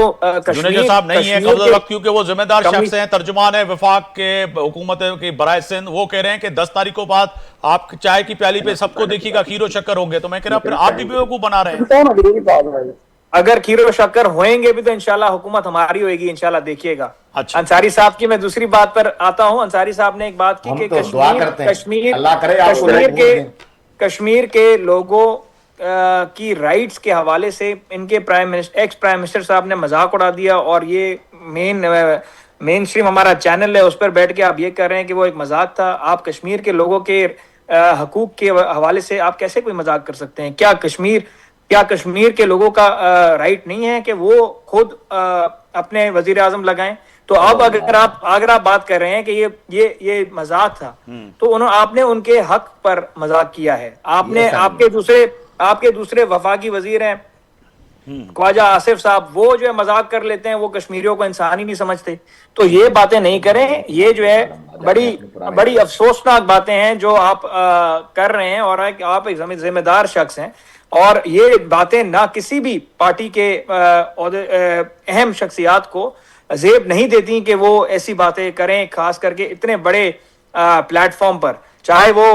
जुनेजो साहब नहीं है कश्मीर कब्ज़ुल के- वक्त, क्योंकि वो जिम्मेदार शख्स हैं, तर्जुमान है विफाक के हुकूमत की बराए सिंध। वो कह रहे हैं कि 10 तारीख को बाद आप चाय की प्याली पे सबको देखिएगा खीरो शक्कर होंगे, तो मैं कह रहा हूं फिर आप भी बेवकूफ बना रहे हैं। अगर खीरो शक्कर होएंगे भी तो इंशाल्लाह हुकूमत हमारी होएगी, इंशाल्लाह देखिएगा। अच्छा। अंसारी साहब की मैं दूसरी बात पर आता हूं। अंसारी साहब ने एक बात की हम कि तो दुआ करते हैं, कश्मीर अल्लाह करे आपको कश्मीर लोग के वोट दें। कश्मीर के लोगों की राइट्स के हवाले से इनके एक्स प्राइम मिनिस्टर साहब ने मजाक उड़ा दिया। और ये मेन स्ट्रीम हमारा चैनल है, उस पर बैठ के आप ये कर रहे हैं कि वो एक मजाक था। आप कश्मीर के लोगों के हकूक के हवाले से आप कैसे कोई मजाक कर सकते हैं? क्या कश्मीर के लोगों का राइट नहीं है कि वो खुद अपने वजीर आजम लगाएं? तो अब अगर आप बात कर रहे हैं कि ये मजाक था, तो आपने उनके हक पर मजाक किया है। आपने आपके दूसरे वफाकी वजीर हैं ख्वाजा आसिफ साहब, वो जो है मजाक कर लेते हैं, वो कश्मीरियों को इंसान ही नहीं समझते। तो ये बातें नहीं करें, ये जो है बड़ी अफसोसनाक बातें हैं जो आप कर रहे हैं। और आप एक जिम्मेदार शख्स हैं, और ये बातें ना किसी भी पार्टी के अहम शख्सियात को जेब नहीं देती कि वो ऐसी बातें करें, खास करके इतने बड़े प्लेटफॉर्म पर, चाहे वो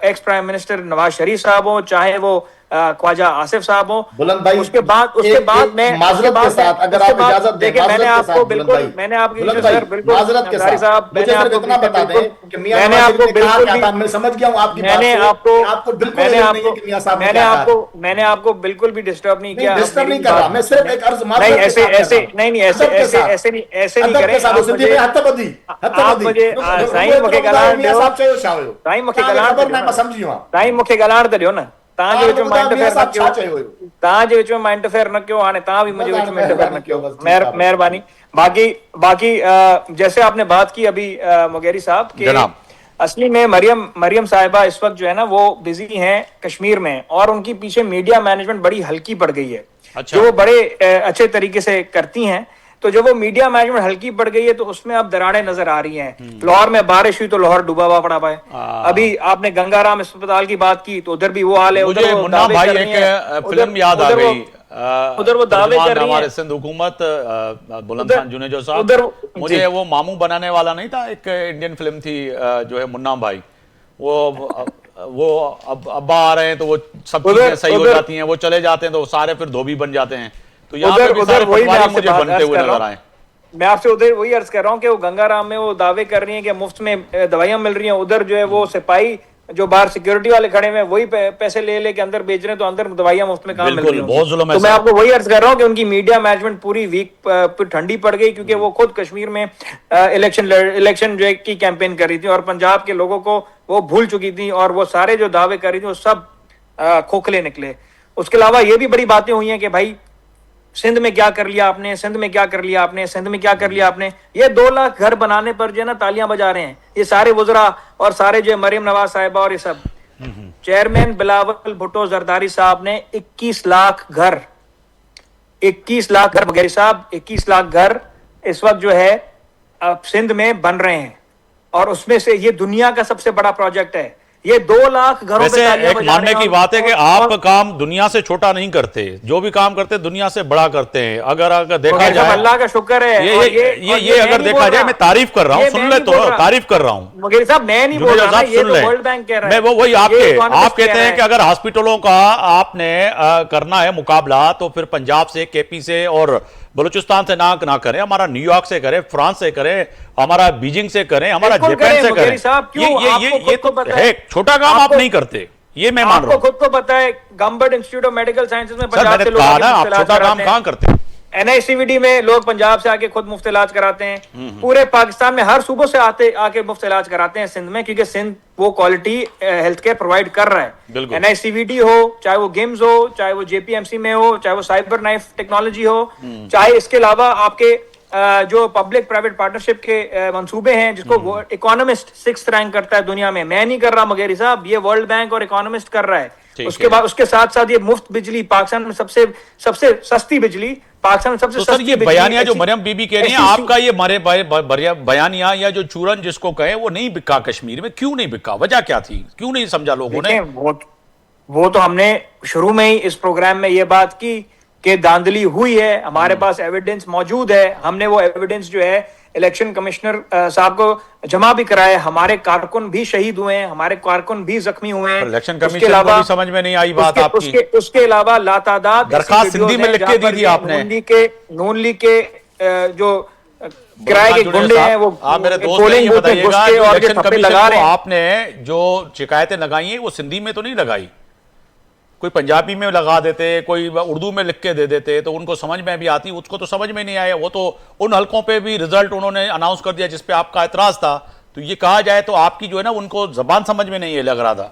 ex prime minister Nawaz Sharif साहब हो, चाहे वो ख्वाजा आसिफ साहब हो। बुलंद भाई, उसके बाद मैं माजरत के साथ अगर आप इजाजत दें, देखिए, मैंने माजरत के आपको साथ बिल्कुल बुलंद मैंने आपकी बुलंद सर भाई, बिल्कुल माजरत के अंसारी साथ साहब, मुझे सिर्फ इतना बता दें कि मियां मैंने नवाज आपको शरीफ ने कहा बिल्कुल क्या भी- था, मैं समझ गया हूं आपकी बात मैंने से, आपको कि आपको बिल्कुल इल्म नहीं है कि मियां साहब ने क्या कहा। मैंने आपको बिल्कुल भी डिस्टर्ब नहीं किया। डिस्टर्ब नहीं कर रहा, मैं सिर्फ एक अर्ज माजरत नहीं, के ऐसे साथ कर रहा ऐसे हूं। नहीं अदब के साथ। ऐसे नहीं अदब करें के साथ आप। उसे मुझे हत्तबदी आप मुझे साईं मुखे गलाण मियां दियो, साहब चाहिए शायो साईं मुखे तव्हांखे गलाण ख़बर न, दियो मां न। समझी वहां साईं मुखे गलाण त ॾियो न, तव्हांजे विच में मां इंटरफेयर न कयो, तव्हांजे विच में मां इंटरफेयर न कयो, हाणे तव्हां भी मुंहिंजे विच में इंटरफेयर न कयो, मेहरबानी। बाकी जैसे आपने बात की अभी मुगेरी साहब के, जनाब। असली में मरियम साहिबा इस वक्त जो है ना वो बिजी हैं कश्मीर में, और उनकी पीछे मीडिया मैनेजमेंट बड़ी हल्की पड़ गई है। अच्छा। जो वो बड़े अच्छे तरीके से करती हैं, तो जब वो मीडिया मैनेजमेंट हल्की पड़ गई है तो उसमें अब दरारें नजर आ रही हैं। लाहौर में बारिश हुई तो लाहौर डूबा हुआ पड़ा है। अभी आपने गंगाराम अस्पताल की बात की तो उधर भी वो हाल है। मुझे उधर वो मुन्ना दावे भाई कर रही हैं, एक फिल्म याद आ गई, उधर वो दावे कर रही हमारे हैं। सिंध हुकूमत, बुलंद खान जुनेजो साहब, उधर मुझे जी। वो मामू बनाने वाला नहीं था, एक इंडियन फिल्म थी जो है मुन्ना भाई, वो अब अब्बा आ रहे हैं तो वो सब चीजें सही हो जाती हैं, वो चले जाते हैं तो सारे फिर धोबी बन जाते हैं। तो यहाँ पे भी सारे पटवारी मुझे बनते हुए नजर आए। मैं आपसे उधर वही अर्ज कर रहा हूँ कि वो गंगाराम में वो दावे कर रही हैं कि मुफ्त में दवाइयां मिल रही हैं, उधर जो है वो सिपाही जो बाहर सिक्योरिटी वाले खड़े हुए हैं वही पैसे ले के अंदर बेच रहे हैं, तो अंदर दवाइयां मुफ्त में कहाँ मिल रही हैं? बहुत जुल्म है तो मैं सर। आपको वही अर्ज कर रहा हूँ कि उनकी मीडिया मैनेजमेंट पूरी वीक ठंडी पड़ गई, क्योंकि वो खुद कश्मीर में इलेक्शन जो है की कैंपेन कर रही थी, और पंजाब के लोगों को वो भूल चुकी थी, और वो सारे जो दावे कर रही थी वो सब खोखले निकले। उसके अलावा ये भी बड़ी बातें हुई हैं कि भाई सिंध में क्या कर लिया आपने, सिंध में क्या कर लिया आपने, सिंध में क्या कर लिया आपने। ये 2 लाख घर बनाने पर जो है ना तालियां बजा रहे हैं ये सारे वुजरा, और सारे जो मरियम नवाज साहिबा और ये सब। चेयरमैन बिलावल भुट्टो जरदारी साहब ने 21 लाख घर बगैरी साहब 21 लाख घर इस वक्त जो है अब सिंध में बन रहे हैं। और उसमें से ये दुनिया का सबसे बड़ा प्रोजेक्ट है। ये 2 लाख घरों वैसे पे तालियां एक बजा मानने रहे हैं की बात है कि आप और काम दुनिया से छोटा नहीं करते, जो भी काम करते दुनिया से बड़ा करते हैं। अगर अगर देखा मुगेर साहब, जाए, अल्लाह का शुक्र है। ये और ये ये, और ये मैं अगर नहीं देखा बोल जाए, रहा, मैं तारीफ कर रहा हूं, ये सुन मैं ले नहीं तो बोल रहा। तारीफ कर रहा हूं। मुगेर साहब, मैं नहीं बोल जुनेजो रहा ना, साहब ये सुन तो लें, वर्ल्ड बैंक कह रहा मैं है, वो वही ये आपके आप इकोनॉमिस्ट कहते कह रहा हैं कि है। अगर हॉस्पिटलों का आपने करना है मुकाबला, तो फिर पंजाब से, केपी से और बलूचिस्तान से ना करें, हमारा न्यूयॉर्क से करें, फ्रांस से करें, हमारा बीजिंग से करें, हमारा बिल्कुल जापान करें से मुगेरी करें। साहब, क्यों? आपको ये खुद को तो पता है, है, छोटा काम आप आपको नहीं करते, ये मैं मान रहा आपको हूं। खुद को पता है, गंबर्ट इंस्टीट्यूट ऑफ मेडिकल साइंसेज में सर पंजाब मैंने से लोग कहा आके ना, मुफ्त आप इलाज छोटा काम कराते कहां हैं। करते हैं? एनआईसीवीडी में लोग पंजाब से आके खुद मुफ्त इलाज कराते हैं। पूरे पाकिस्तान में हर सूबों से आके मुफ्त इलाज कराते हैं सिंध में, क्योंकि सिंध वो क्वालिटी हेल्थ केयर प्रोवाइड कर रहा है। बिल्कुल। एनआईसीवीडी हो, चाहे वो गेम्स हो, चाहे वो जेपीएमसी में हो, चाहे वो साइबर नाइफ टेक्नोलॉजी हो, चाहे इसके अलावा आपके जो पब्लिक प्राइवेट पार्टनरशिप के मंसूबे हैं, जिसको इकोनॉमिस्ट 6th रैंक करता है दुनिया में। मैं नहीं कर रहा मुगेरी साहब, ये वर्ल्ड बैंक और इकोनॉमिस्ट कर रहा है। उसके बाद उसके साथ साथ ये मुफ्त बिजली, पाकिस्तान में सबसे सबसे सस्ती बिजली, पाकिस्तान में सबसे तो सर सस्ती ये बिजली, बयानिया जो ऐसी- मरियम बीबी कह रही हैं, ऐसी- आपका ये बयानिया या जो चूरन जिसको कहे, वो नहीं बिका कश्मीर में, क्यों नहीं बिका? वजह क्या थी, क्यों नहीं समझा लोगों ने? देखें, वो तो हमने शुरू में ही इस प्रोग्राम में ये बात की कि धांधली हुई है, हमारे पास एविडेंस मौजूद है। हमने वो एविडेंस जो है इलेक्शन कमिश्नर साहब को जमा भी कराए। हमारे कारकुन भी शहीद हुए हैं, हमारे कारकुन भी जख्मी हुए हैं। इलेक्शन उसके कमीशन को अलावा भी समझ में नहीं आई बात उसके, आपकी। उसके अलावा लातादाद ऐसी दरखास्त वीडियोज हिंदी में हैं लिख के जहां दी पर थी ये आपने। नून लीग के जो किराए के गुंडे हैं, वो आप मेरे दोस्त हैं, पोलिंग ये बूथ में घुस बताइएगा, के जो और ये इलेक्शन ठप्पे कमीशन लगा को रहे हैं। आपने जो शिकायतें लगाई हैं, वो सिंधी में तो नहीं लगाई? कोई पंजाबी में लगा देते, कोई उर्दू में लिख के दे देते, तो उनको समझ में भी आती। उसको तो समझ में नहीं आया। वो तो उन हलकों पे भी रिजल्ट उन्होंने अनाउंस कर दिया जिस पे आपका एतराज था। तो ये कहा जाए तो आपकी जो है ना, उनको जबान समझ में नहीं है लग रहा था।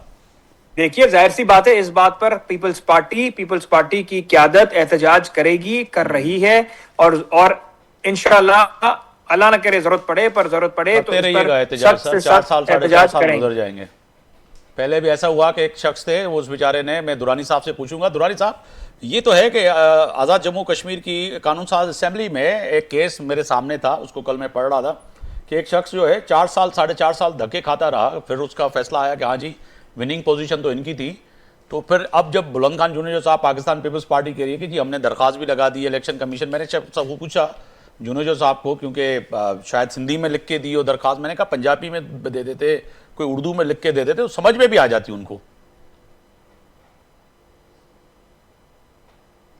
देखिए, जाहिर सी बात है, इस बात पर पीपल्स पार्टी की क़यादत एहतजाज करेगी, कर रही है। और इंशाअल्लाह, अल्लाह न करे जरूरत पड़े तो करते इस रहिएगा पर एहतजाज सख्त सर, से 4 सख्त साल 4.5 एहतजाज साल करेंगे। गुजर जाएंगे। पहले भी ऐसा हुआ कि एक शख्स थे, वो उस बेचारे ने, मैं दुरानी साहब से पूछूंगा। दुरानी साहब, ये तो है कि आज़ाद जम्मू कश्मीर की कानून साज असेंबली में एक केस मेरे सामने था, उसको कल मैं पढ़ रहा था कि एक शख्स जो है 4 साल 4.5 साल धक्के खाता रहा। फिर उसका फैसला आया कि हाँ जी, विनिंग पोजीशन तो इनकी थी। तो फिर अब जब बुलंद खान जुनेजो साहब पाकिस्तान पीपल्स पार्टी कह रही है कि जी हमने दरख्वास्त भी लगा दी इलेक्शन कमीशन, मैंने सबको पूछा जुनेजो साहब को, क्योंकि शायद सिंधी में लिख के दी हो दरख्वास्त, मैंने कहा पंजाबी में दे देते, कोई उर्दू में लिख के दे देते, तो समझ में भी आ जाती उनको।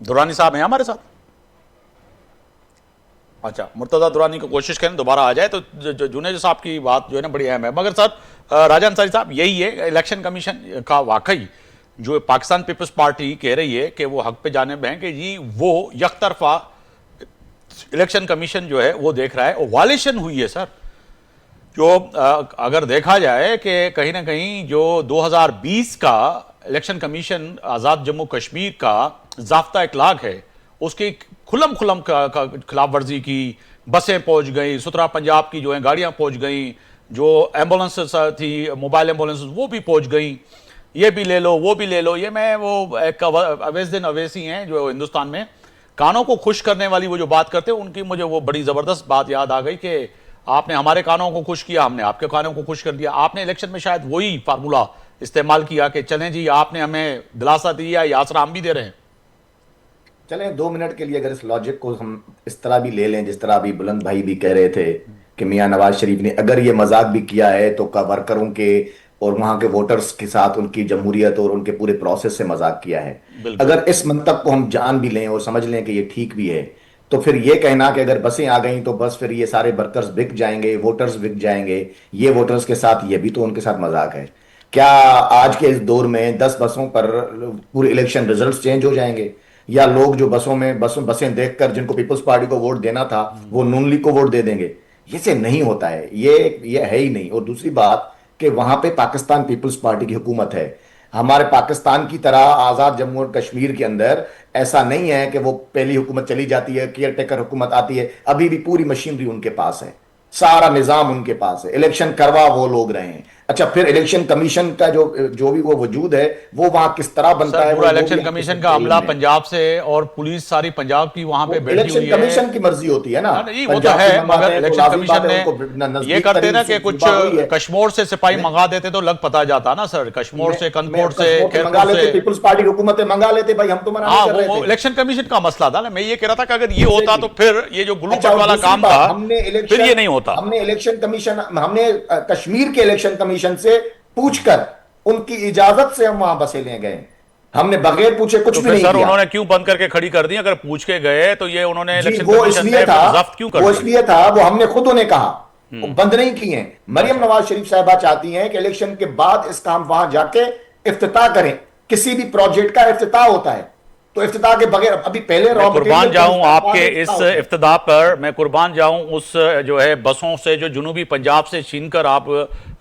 दुरानी साहब हैं हमारे साथ? अच्छा, मुर्तजा दुरानी को कोशिश करें दोबारा आ जाए। तो जुनेजो साहब की बात जो है ना, बड़ी अहम है। मगर सर, राजा अंसारी साहब, यही है इलेक्शन कमीशन का वाकई जो पाकिस्तान पीपल्स पार्टी कह रही है कि वो हक पे जानिब हैं कि जी वो यकतरफा इलेक्शन कमीशन जो है वो देख रहा है, और वायलेशन हुई है सर। जो अगर देखा जाए कि कहीं ना कहीं जो 2020 का इलेक्शन कमीशन आज़ाद जम्मू कश्मीर का ज़ाब्ता इखलाक है, उसकी खुलम खिलाफ वर्जी की। बसें पहुंच गई, सुतरा पंजाब की जो है गाड़ियां पहुंच गई, जो एम्बुलेंसेस थी, मोबाइल एम्बुलेंसेस, वो भी पहुंच गई। ये भी ले लो, वो भी ले लो। ये मैं वो एक अवैसदीन अवैसी हैं जो हिंदुस्तान में कानों को खुश करने वाली वो जो बात करते हैं, उनकी मुझे वो बड़ी ज़बरदस्त बात याद आ गई कि आपने हमारे कानों को खुश किया, हमने आपके कानों को खुश कर दिया। आपने इलेक्शन में शायद वही फार्मूला इस्तेमाल किया कि चलें जी, आपने हमें दिलासा दिया, ये आसरा हम भी दे रहे हैं। चलें 2 मिनट के लिए अगर इस लॉजिक को हम इस तरह भी ले लें, जिस तरह अभी बुलंद भाई भी कह रहे थे कि मियां नवाज शरीफ ने अगर ये मजाक भी किया है तो वर्करों के और वहां के वोटर्स के साथ उनकी जमहूरियत और उनके पूरे प्रोसेस से मजाक किया है। अगर इस मंतक को हम जान भी लें और समझ लें कि ये ठीक भी है, तो फिर ये कहना कि अगर बसें आ गई तो बस फिर ये सारे वर्कर्स बिक जाएंगे, वोटर्स बिक जाएंगे, ये वोटर्स के साथ ये भी तो उनके साथ मजाक है। क्या आज के इस दौर में 10 बसों पर पूरे इलेक्शन रिजल्ट्स चेंज हो जाएंगे? या लोग जो बसें देखकर जिनको पीपल्स पार्टी को वोट देना था वो नून लीग को वोट दे देंगे? ये से नहीं होता है, ये है ही नहीं। और दूसरी बात कि वहां पे पाकिस्तान पीपल्स पार्टी की हुकूमत है। हमारे पाकिस्तान की तरह आजाद जम्मू और कश्मीर के अंदर ऐसा नहीं है कि वो पहली हुकूमत चली जाती है, केयर टेकर हुकूमत आती है। अभी भी पूरी मशीनरी उनके पास है, सारा निजाम उनके पास है, इलेक्शन करवा वो लोग रहे हैं। अच्छा, फिर इलेक्शन कमीशन का जो भी वो वजूद है वो वहां किस तरह बनता है, पूरा वो इलेक्शन भी हमको कमीशन समझ का नहीं अमला है। पंजाब से और पुलिस सारी पंजाब की वहां पे वो बैठी इलेक्शन हुई है। कमीशन की मर्जी होती है ना, हाँ, नहीं वो तो पंजाब है, से मंगवाते मगर हैं तो इलेक्शन लाजिम कमीशन बात है ने उनको ये नजदीक करते तरीन ना कि कुछ सूबा वही है। कश्मीर से सिपाही मंगा देते तो लग पता जाता ना सर, कश्मीर से, कनकोट से, कश्मीर से मंगा खैरपुर लेते, से। पीपल्स पार्टी हुकूमतें मंगा लेते, भाई हम तो मना हाँ, नहीं कर रहे वो थे। इलेक्शन कमीशन का मसला था ना। मैं ये कह रहा था कि अगर ये होता तो फिर ये जो ग्लू अच्छा, बट और वाला दूसरी काम बात, था फिर ये नहीं होता। हमने इलेक्शन कमीशन, हमने कश्मीर के इलेक्शन कमीशन से पूछकर उनकी इजाजत से हम वहां बसेले गए, हमने बगैर पूछे कुछ तो भी फिर नहीं सर किया। उन्होंने क्यों बंद करके खड़ी कर दी? अगर पूछ के गए तो ये उन्होंने जी इलेक्शन वो कमीशन इसलिए ने था, फिर जब्त क्यों कर वो दी? इसलिए था, वो हमने खुद उन्हें कहा, वो बंद नहीं किए। मरियम नवाज शरीफ साहबा चाहती हैं कि इलेक्शन के बाद इस काम वहां जाके इफ्तिताह करें। किसी भी प्रोजेक्ट का इफ्तिताह होता है तो इफ्तिताह के बगैर, अभी पहले मैं कुर्बान जाऊं आपके इस इफ्तिताह इफ्तिदा पर, मैं कुर्बान जाऊं उस जो है बसों से जो जुनूबी पंजाब से छीनकर आप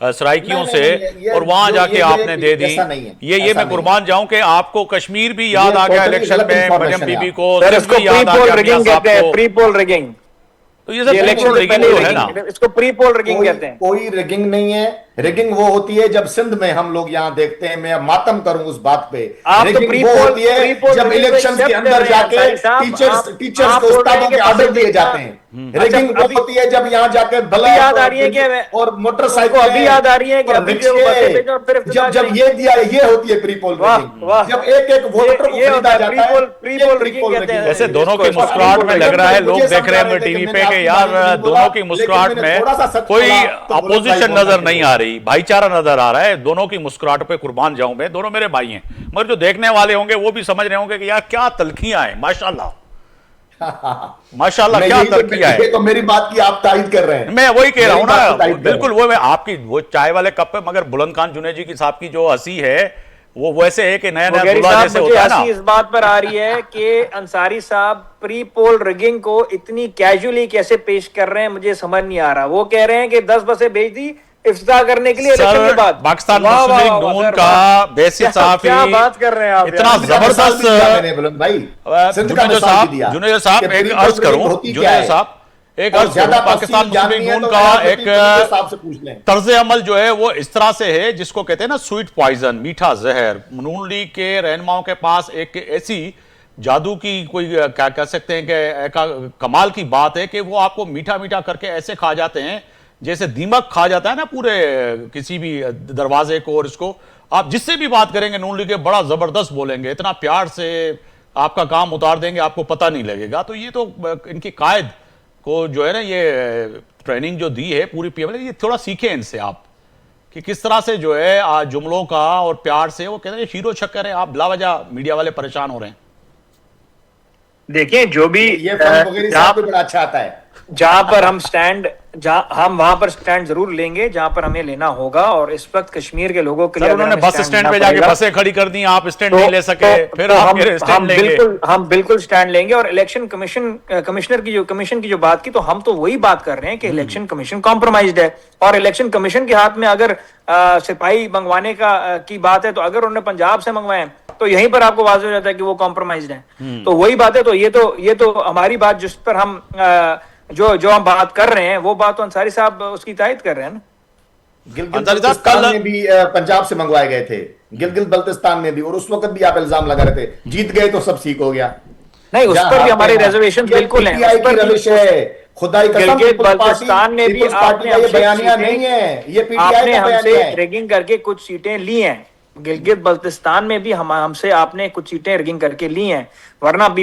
सराइकियों नहीं, से नहीं, नहीं, ये और वहां जो जाके ये आपने दे दी। ऐसा नहीं है, ये ऐसा मैं नहीं कुर्बान जाऊं कि आपको कश्मीर भी याद ये आ गया totally इलेक्शन गलत में, मरियम information है बीबी आप। को, सर सिर्फ इसको भी प्री याद आ पोल गया मियां रिगिंग साहब कहते हैं, को। Pre poll rigging. तो ये सब ये प्री इलेक्शन पोल से रिगिंग पहले तो है ना। रिगिंग, इसको प्री पोल रिगिंग कहते हैं। कोई रिगिंग नहीं है। रिगिंग वो होती है जब सिंध में हम लोग यहाँ देखते हैं, मैं मातम करूं उस बात पे। आप तो रिगिंग प्री वो पोल, होती है जब रिगिंग इलेक्शन के एक्सेप्ट कर अंदर रहे हैं जाके अंसारी साहब। टीचर्स आप को बोल रहे हैं उस्तादों कि के ऑर्डर बदल दिए देना। जाते हैं। अच्छा, रिगिंग वो अभी होती है जब यहाँ जाके अभी याद आ रही है क्या? और उनको मोटरसाइकिल अभी याद आ रही है कि अभी जो बसें भेजो और फिर इफ्तिताह जब जब करेंगे। ये दिया, ये होती है प्री पोल वाह, रिगिंग। वाह। जब एक एक वोटर को ये खरीदा होता है जाता है, प्री ये पोल प्री रिगिंग पोल कहते हैं। रिगिंग ऐसे है। दोनों की इसको मुस्कुराहट में लग रहा है, लोग मुझे देख रहे हैं समझा हमें रहे थे टीवी कि पे मैंने कि आपकी यार बात नहीं दोनों बोला, की लेकिन मुस्कुराहट मैंने में थोड़ा सा सच कोई बोला, तो बुलंद भाई अपोजिशन बोलना नजर नहीं चाहिए। आ रही, भाईचारा नजर आ रहा है। दोनों की मुस्कुराहट पे कुर्बान जाऊं मैं, दोनों मेरे भाई हैं। मगर जो देखने वाले होंगे वो भी समझ रहे होंगे कि यार क्या तलखियां हैं, माशाल्लाह माशाल्लाह, मैं क्या यही तो, तलखियां ये है। तो मेरी बात की आप तारीफ कर रहे हैं। मैं वही कह रहा हूं मेरी बात ना, की तारीफ कर बिल्कुल रहे वो मैं आपकी वो चाय वाले कप पे, मगर बुलंद खान जुनेजी की साहब की जो हंसी है वो वैसे है कि नया नया मुगेरी दुल्हा साहब, जैसे मुझे होता है ना। हंसी इस बात पर आ रही है कि अंसारी साहब प्री पोल रिगिंग को इतनी कैजुअली कैसे पेश कर रहे हैं, मुझे समझ नहीं आ रहा। वो कह रहे हैं कि 10 बसें भेज दी इफ्तिताह करने के लिए इलेक्शन के सर बाद। पाकिस्तान वाह, मुस्लिम वाह, लीग वाह, नून सर, का वाह। बेसिक सहाफी, क्या बात कर रहे हैं आप इतना यार? सिंध का मिसाल भी दिया मैंने जबरदस्त। बुलंद भाई, सिंध का जुनेजो मिसाल साहब, भी दिया जुनेजो साहब, कि एक प्री अर्ज पोल करूं, रिगिंग होती क्या जुनेजो है। साहब एक और अर्ज ज्यादा करूं, पाकिस्तान तफसील मुस्लिम जाननी लीग है नून तो का रियासती एक जुनेजो साहब से पूछ लें। तर्ज अमल जो है वो इस तरह से है जिसको कहते हैं ना स्वीट पॉइजन, मीठा जहर। नून लीग के रहनुमाओं के पास एक ऐसी जादू की कोई क्या कह सकते हैं कि कमाल की बात है कि वो आपको मीठा मीठा करके ऐसे खा जाते हैं जैसे दीमक खा जाता है ना पूरे किसी भी दरवाजे को। और इसको आप जिससे भी बात करेंगे नून लीग के, बड़ा जबरदस्त बोलेंगे, इतना प्यार से आपका काम उतार देंगे, आपको पता नहीं लगेगा। तो ये तो इनकी कायद को जो है ना ये ट्रेनिंग जो दी है पूरी पीएम ने, ये थोड़ा सीखें इनसे आप कि किस तरह से जो है जुमलों का और प्यार से वो कहते हैं शीरो शक्कर है, आप बिलावजह मीडिया वाले परेशान हो रहे हैं। देखिए जो भी ये फन वगैरह साहब को बड़ा अच्छा आता है। जहां पर हम स्टैंड, जहां हम वहां पर स्टैंड जरूर लेंगे जहां पर हमें लेना होगा। और इस वक्त कश्मीर के लोगों के लिए सर अगर उन्होंने हमें बस स्टैंड लेना पे जाके पड़ेगा, बसें खड़ी कर दी, आप स्टैंड तो- नहीं ले सके, फिर आप हम स्टैंड लेंगे। बिल्कुल स्टैंड लेंगे। और इलेक्शन कमिश्नर की जो कमीशन की जो बात की, तो हम तो वही बात कर रहे हैं कि इलेक्शन कमीशन कॉम्प्रोमाइज्ड है। और इलेक्शन कमीशन के हाथ में अगर सिपाही मंगवाने की बात है, तो अगर उन्होंने पंजाब से मंगवाए तो यहीं पर आपको वाज़ेह हो जाता है कि वो कॉम्प्रोमाइज्ड है। तो वही बात है। तो ये तो हमारी बात जिस पर हम जो हम बात कर रहे हैं वो बात तो अंसारी साहब उसकी तायद कर रहे हैं ना। गिलगित अंसारी साहब, बल्तिस्तान कल- में भी पंजाब से मंगवाए गए थे, गिलगित बल्तिस्तान में भी, और उस वक्त भी आप इल्जाम लगा रहे थे, जीत गए तो सब ठीक हो गया। नहीं, उस जहां पर भी आप हमारे हैं, रिजर्वेशन ये बिल्कुल हैं। PTI उस पर की भी- रविश है, खुदाई कसम, गिलगित पीपल्स बल्तिस्तान में भी पीपल्स पार्टी आपने का ये हमसे बयानिया सीटें- नहीं है, ये PTI आपने का हमसे बयानिया है। रिगिंग करके कुछ सीटें ली हैं। गिलगित बल्तिस्तान में भी हमसे आपने कुछ सीटें रिगिंग करके ली हैं। वरना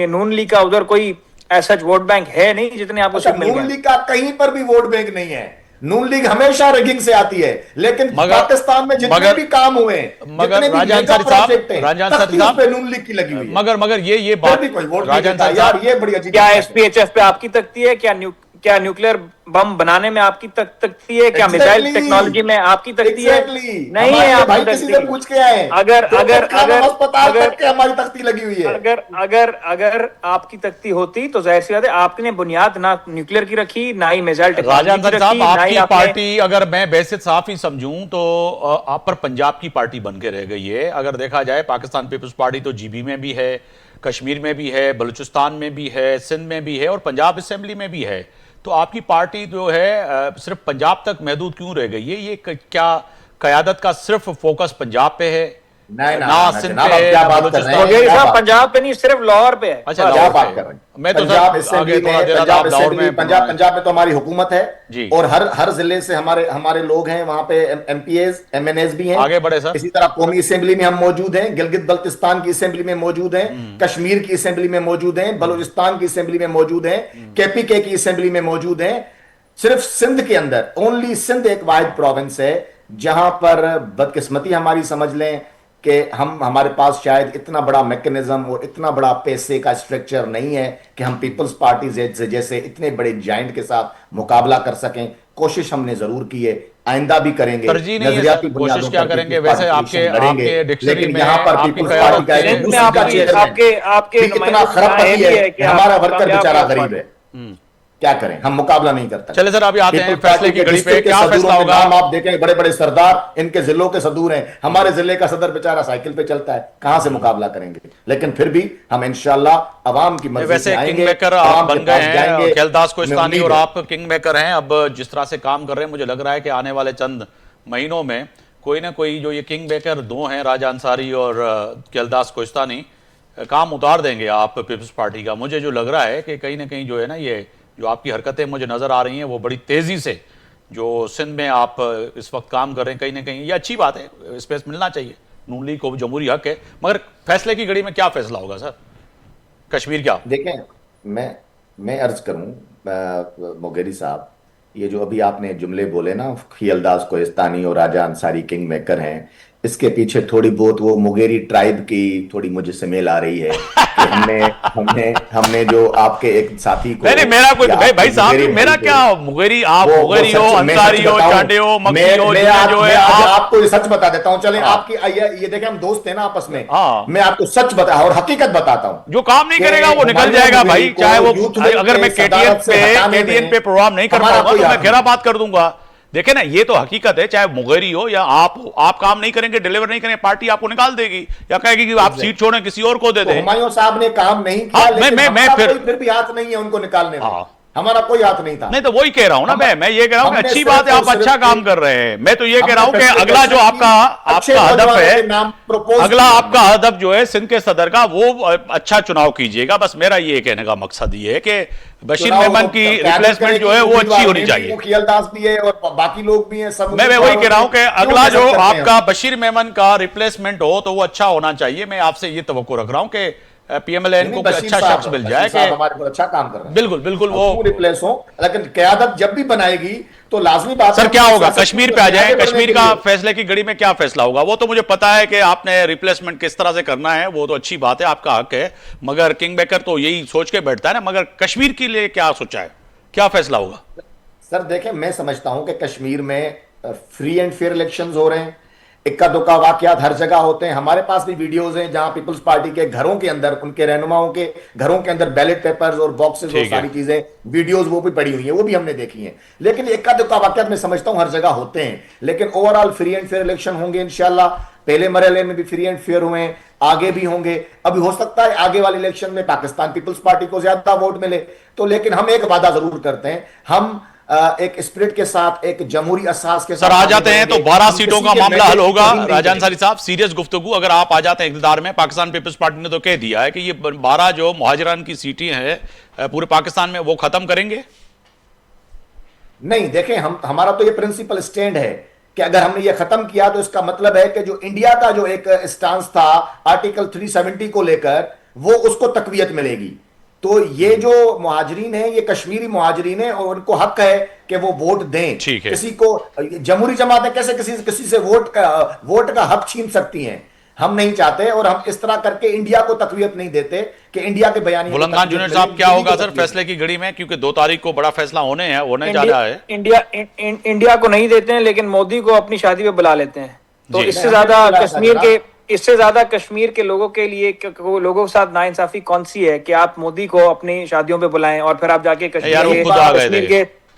नून लीग का उधर कोई ऐसा वोट बैंक है नहीं जितने आपको अच्छा, सीट मिल नून गए। लीग का कहीं पर भी वोट बैंक नहीं है। नून लीग हमेशा रिगिंग से आती है, लेकिन पाकिस्तान में जितने भी काम हुए, जितने भी राजा मेगा अंसारी साहब, प्रोजेक्ट हैं, राजा अंसारी तख्ती साहब, उस पे नून लीग की लगी हुई है। मगर ये फिर बात भी कोई वोट नहीं राजा देता अंसारी यार, साहब, ये बड़ी अजीब क्या बात है। SPHF पे आपकी तख्ती है? क्या न्यूक्लियर बम बनाने में आपकी तख्ती है? क्या मिसाइल Exactly. टेक्नोलॉजी में आपकी तख्ती है? Exactly. नहीं हमारे है आपकी भाई किसी से तख्ती। पूछ के आए, अगर अस्पताल तक के हमारी तख्ती लगी हुई है। अगर आपकी तख्ती होती तो जाहिर सी बात है आपने बुनियाद ना न्यूक्लियर की रखी, ना ही मिसाइल राजा टेक्नोलॉजी की अंसारी रखी, साहब, ना ही आपकी आपने पार्टी अगर मैं बैसित साफ ही समझूं तो आप पर पंजाब की पार्टी बन के रह गई है। अगर देखा जाए पाकिस्तान पीपल्स पार्टी तो GB में भी है, कश्मीर में भी है, बलूचिस्तान में भी है, सिंध में भी है और पंजाब असेंबली में भी है। तो आपकी पार्टी जो है सिर्फ पंजाब तक महदूद क्यों रह गई है? ये क्या क़यादत का सिर्फ फोकस पंजाब पे है? नहीं ना ना सिंध जनाब, पे आप है, क्या ना बात कर रहे हैं? वगैरह क्या साहब बात- पंजाब पे नहीं, सिर्फ लाहौर पे है। अच्छा, क्या लाहौर बात पे। कर रहे हैं? मैं तो पंजाब सर असेंबली आगे थोड़ा में, देर पंजाब आप लाहौर असेंबली, में पंजाब में तो हमारी हुकूमत जी। है और हर जिले से हमारे हमारे लोग हैं वहां पे, एमपीएस एमएनएस भी हैं। आगे बढ़े सर। इसी तरह कौमी असेंबली में हम मौजूद हैं, गिलगित बल्तिस्तान की असेंबली में मौजूद हैं, कश्मीर की असेंबली में मौजूद हैं, बलूचिस्तान की असेंबली में मौजूद हैं, केपीके की असेंबली में मौजूद हैं। सिर्फ सिंध के अंदर, ओनली सिंध एक वाहिद प्रोविंस है जहां पर बदकिस्मती हमारी समझ लें कि हमारे पास शायद इतना बड़ा मैकेनिज्म और इतना बड़ा पैसे का स्ट्रक्चर नहीं है कि हम पीपल्स पार्टी जैसे इतने बड़े जाइंट के साथ मुकाबला कर सकें। कोशिश हमने जरूर की है, आइंदा भी करेंगे। तरजीह नहीं है नजरियाती सर, बुनियादों कोशिश क्या पर करेंगे? पीपल्स वैसे पार्टी आपके लड़ेंगे, डिक्शनरी लेकिन में यहाँ पर आपकी पीपल्स क़यादत पार्टी का के- एक दूसरी का चेयरमैन आपके भी इतना खरबपति है कि हमारा वर्कर बेचारा गरीब है। क्या करें, हम मुकाबला नहीं करते। चले सर, अभी आते हैं पीपल्स फैसले पार्टी की के घड़ी पे। डिस्ट्रिक्ट के क्या सदूरों फैसला के होगा? नाम आप देखें, बड़े बड़े सरदार इनके जिलों के सदूर हैं। हमारे जिले का सदर बेचारा साइकिल पे चलता है, कहां से मुकाबला करेंगे? लेकिन फिर भी हम इंशाल्लाह अवाम की मर्जी वैसे से किंग आएंगे, मेकर अवाम आप के बन गए पास हैं, जाएंगे। कैलदास हमें कोहिस्तानी, उम्मीद और है। आप किंग मेकर हैं। अब जिस तरह से काम कर रहे हैं, मुझे लग रहा है कि आने वाले चंद महीनों में कोई ना कोई जो ये किंग मेकर दो हैं, राजा अंसारी और कैलदास कोहिस्तानी, काम उतार देंगे आप पीपल्स पार्टी का। मुझे जो लग रहा है कि कहीं ना कहीं जो है ना, ये जो आपकी हरकतें मुझे नजर आ रही हैं वो बड़ी तेजी से जो सिंध में आप इस वक्त काम कर रहे हैं, कहीं ना कहीं ये अच्छी बात है, स्पेस मिलना चाहिए, नून लीग को भी जमहूरी हक है। मगर फैसले की घड़ी में क्या फैसला होगा सर, कश्मीर क्या? देखें, मैं अर्ज करूं मोगेरी साहब, ये जो अभी आपने जुमले बोले ना, खियलदास कोहिस्तानी और राजा अंसारी किंग मेकर हैं, इसके पीछे थोड़ी बहुत वो मुगेरी ट्राइब की थोड़ी मुझे स्मेल आ रही है कि हमने हमने हमने जो आपके एक साथी को, नहीं मेरा कोई भाई साहब, मुगेरी मेरा भाई क्या मुगेरी, आप मुगेरी हो, अंसारी हो, चांडे हो, मक्की हो, जो है आज आप। आपको ये सच बता देता हूँ। चलें, आपकी ये देखें, हम दोस्त हैं ना आपस में। हाँ। मैं आपको सच बता और हकीकत बताता हूँ। जो काम नहीं करेगा वो निकल जाएगा भाई, चाहे वो, अगर मैं केटीएन पे प्रोग्राम नहीं कर पाऊंगा तो मैं घेरा बात कर दूंगा। देखे ना, ये तो हकीकत है, चाहे मुगेरी हो या आप हो, आप काम नहीं करेंगे, डिलीवर नहीं करेंगे, पार्टी आपको निकाल देगी या कहेगी कि आप सीट छोड़ें, किसी और को दे दें। हुमायूं साहब ने काम नहीं किया, हाँ, लेकिन मैं हमारा फिर फिर भी हाथ नहीं है उनको निकालने में। हाँ। हमारा कोई हाथ नहीं था। नहीं तो वही कह रहा हूं ना, मैं ये कह रहा हूं कि हमने अच्छी सिर्फ बात है, और आप सिर्फ अच्छा काम एक- कर रहे हैं। मैं तो ये कह रहा हूं कि हमने अगला जो आपका अच्छे हदफ नौजवानों है, के नाम propose अगला किए। आपका हदफ जो है सिंध के सदर का, वो अच्छा चुनाव कीजिएगा। बस मेरा ये कहने का मकसद ये है कि बशीर चुनाव मेमन तो की क्या रिप्लेसमेंट जो है वो अच्छी होनी चाहिए। खियलदास भी है और बाकी लोग भी हैं, सब मैं वही कह रहा हूं कि क्यों अगला जो पसंद करते हैं आपका बशीर मेमन का रिप्लेसमेंट हो तो वो अच्छा होना चाहिए। मैं आपसे ये तवक्को रख रहा हूं कि पीएमएलएन को कोई अच्छा शख्स मिल जाए कि हमारे को अच्छा काम कर रहे हैं। बिल्कुल बिल्कुल वो रिप्लेस हो, लेकिन क़यादत जब भी बनाएगी तो लाजमी बात सर है क्या कि होगा, सियासत कश्मीर को पे आ जाए, आगे बढ़ने कश्मीर के का लिए। फैसले की घड़ी में क्या फैसला होगा वो तो मुझे पता है कि आपने रिप्लेसमेंट किस तरह से करना है, वो तो अच्छी बात है, आपका हक है। मगर किंग मेकर तो यही सोच के बैठता है ना, मगर कश्मीर के लिए क्या सोचा है, क्या फैसला होगा? सर देखें, मैं समझता हूं कि कश्मीर में फ्री एंड फेयर इलेक्शंस हो रहे हैं। इक्का दुक्का वाकयात हर जगह होते हैं। हमारे पास भी वीडियोस हैं जहां पीपल्स पार्टी के घरों के अंदर, उनके रहनुमाओं के घरों के अंदर बैलेट पेपर्स और बॉक्सेस और सारी चीजें, वीडियोस वो भी पड़ी हुई हैं, वो भी हमने देखी हैं। लेकिन इक्का दुक्का वाकयात मैं समझता हूं हर जगह होते हैं, लेकिन overall free and fair election होंगे इंशाल्लाह। पहले मरहले में भी फ्री एंड फेयर हुए, आगे भी होंगे। अभी हो सकता है आगे वाले इलेक्शन में पाकिस्तान पीपल्स पार्टी को ज्यादा वोट मिले, तो लेकिन हम एक वादा जरूर करते हैं, हम एक स्पिरिट के साथ, एक जमहूरी असास के साथ सर आ जाते हैं तो 12 सीटों का मामला हल होगा। राजा राजा अंसारी साहब, सीरियस गुफ्तगू, अगर आप आ जाते हैं इक़्तिदार में, पाकिस्तान पीपल्स पार्टी ने तो कह दिया है कि ये 12 जो मुहाजिरान की सीटें हैं पूरे पाकिस्तान में वो खत्म करेंगे। नहीं, देखें, हमारा तो ये प्रिंसिपल स्टैंड है कि अगर हमने ये खत्म किया तो इसका मतलब है कि जो इंडिया का जो एक स्टांस था आर्टिकल 370 को लेकर, वो उसको तकवीयत मिलेगी। तो ये जो मुहाजिरीन है, ये कश्मीरी मुहाजिरीन है और उनको हक है कि वो वोट दें। ठीक है। किसी को, जमहूरी जमातें कैसे किसी से वोट का हक छीन सकती हैं? हम नहीं चाहते और हम इस तरह करके इंडिया को तकवीयत नहीं देते कि इंडिया के बयान। बुलंद खान जूनियर साहब, क्या होगा सर फैसले की घड़ी में, क्योंकि 2 तारीख को बड़ा फैसला होने जा रहा है। इंडिया को नहीं देते हैं, लेकिन मोदी को अपनी शादी पे बुला लेते हैं। तो जी। इससे ज्यादा कश्मीर के लोगों के लिए, लोगों के साथ नाइंसाफी कौन सी है कि आप मोदी को अपनी शादियों पे बुलाएं और फिर आप जाके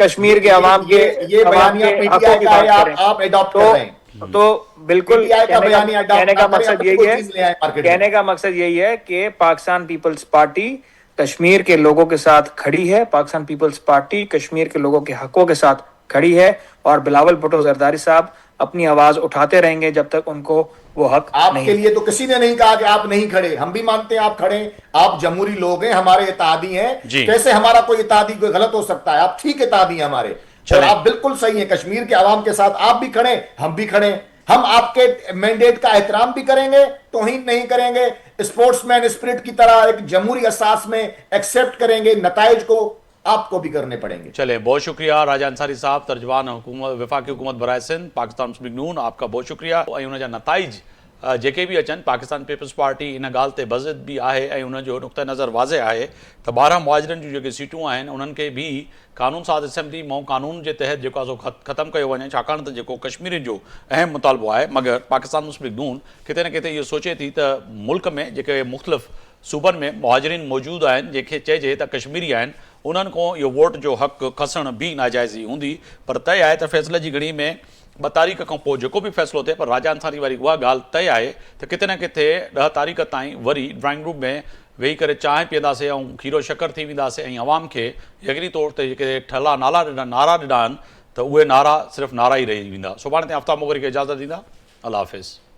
कश्मीर के अवाम के ये बयानिया पीटीआई का है, आप एडॉप्ट कर रहे हैं। तो बिल्कुल कहने का मकसद यही है, है कहने का मकसद यही है कि पाकिस्तान पीपल्स पार्टी कश्मीर के लोगों के साथ खड़ी है, पाकिस्तान पीपल्स पार्टी कश्मीर के लोगों के हकों के साथ खड़ी है और बिलावल भुट्टो जरदारी साहब अपनी आवाज उठाते रहेंगे जब तक उनको वो हक आपके नहीं। लिए तो किसी ने नहीं कहा कि आप नहीं खड़े, हम भी मानते हैं आप खड़े, आप जमहूरी लोग हैं, हमारे इत्तेहादी हैं, कैसे हमारा कोई इत्तेहादी कोई गलत हो सकता है? आप ठीक इत्तेहादी हैं हमारे, और आप बिल्कुल सही हैं, कश्मीर के आवाम के साथ आप भी खड़े, हम भी खड़े, हम आपके मैंडेट का एहतराम भी करेंगे, तौहीन नहीं करेंगे, स्पोर्ट्समैन स्पिरिट की तरह एक जमहूरी असास में एक्सेप्ट करेंगे, नताइज को आपको भी करने पड़ेंगे। चले, बहुत शुक्रिया राजा अंसारी साहब, तर्जमान हुकूमत वफाकी हुकूमत बराए सिंध पाकिस्तान मुस्लिम लीग नून, आपका बहुत शुक्रिया। ऐं उन जा नताइज जेके भी अचनि, पाकिस्तान पीपल्स पार्टी इन ॻाल्हि ते बज़िद भी आहे ऐं उनजो नुक़्ता नज़र वाज़े आहे त 12 मुहाजिरनि जूं जेके सीटूं आहिनि उन्हनि खे भी कानून साज़ असेंबली मऊ कानून जे तहत जेको आहे सो ख़तमु कयो वञे, छाकाणि त जेको कश्मीरियुनि जो अहम मुतालबो आहे। मगर पाकिस्तान मुस्लिम लीग नून किथे न किथे इहो सोचे थी त मुल्क में जेके मुख़्तलिफ़ सूबनि में मुहाजिरीन मौजूदु आहिनि, जंहिंखे चइजे त कश्मीरी आहिनि, उन्हनि खां इहो वोट जो हक़ खसण भी नाजाइज़ी हूंदी। पर तय आहे त फ़ैसिले जी घड़ी में 2 तारीख़ खां पोइ जेको भी फ़ैसिलो थिए, पर राजा अंसारी वारी उहा ॻाल्हि तय आहे त किथे न किथे 10 तारीख़ ताईं वरी ड्राइंग रूम में वेही करे चांहि पीअंदासीं ऐं खीरो शकर थी वेंदासीं ऐं अवाम खे यकीनी तौर ते जेके ठला नारा ॾिना आहिनि त उहे नारा सिर्फ़ु नारा ई रही वेंदा। सुभाणे ताईं आफ्ताब मोगरी खे इजाज़त ॾींदा। अल्लाह हाफ़िज़।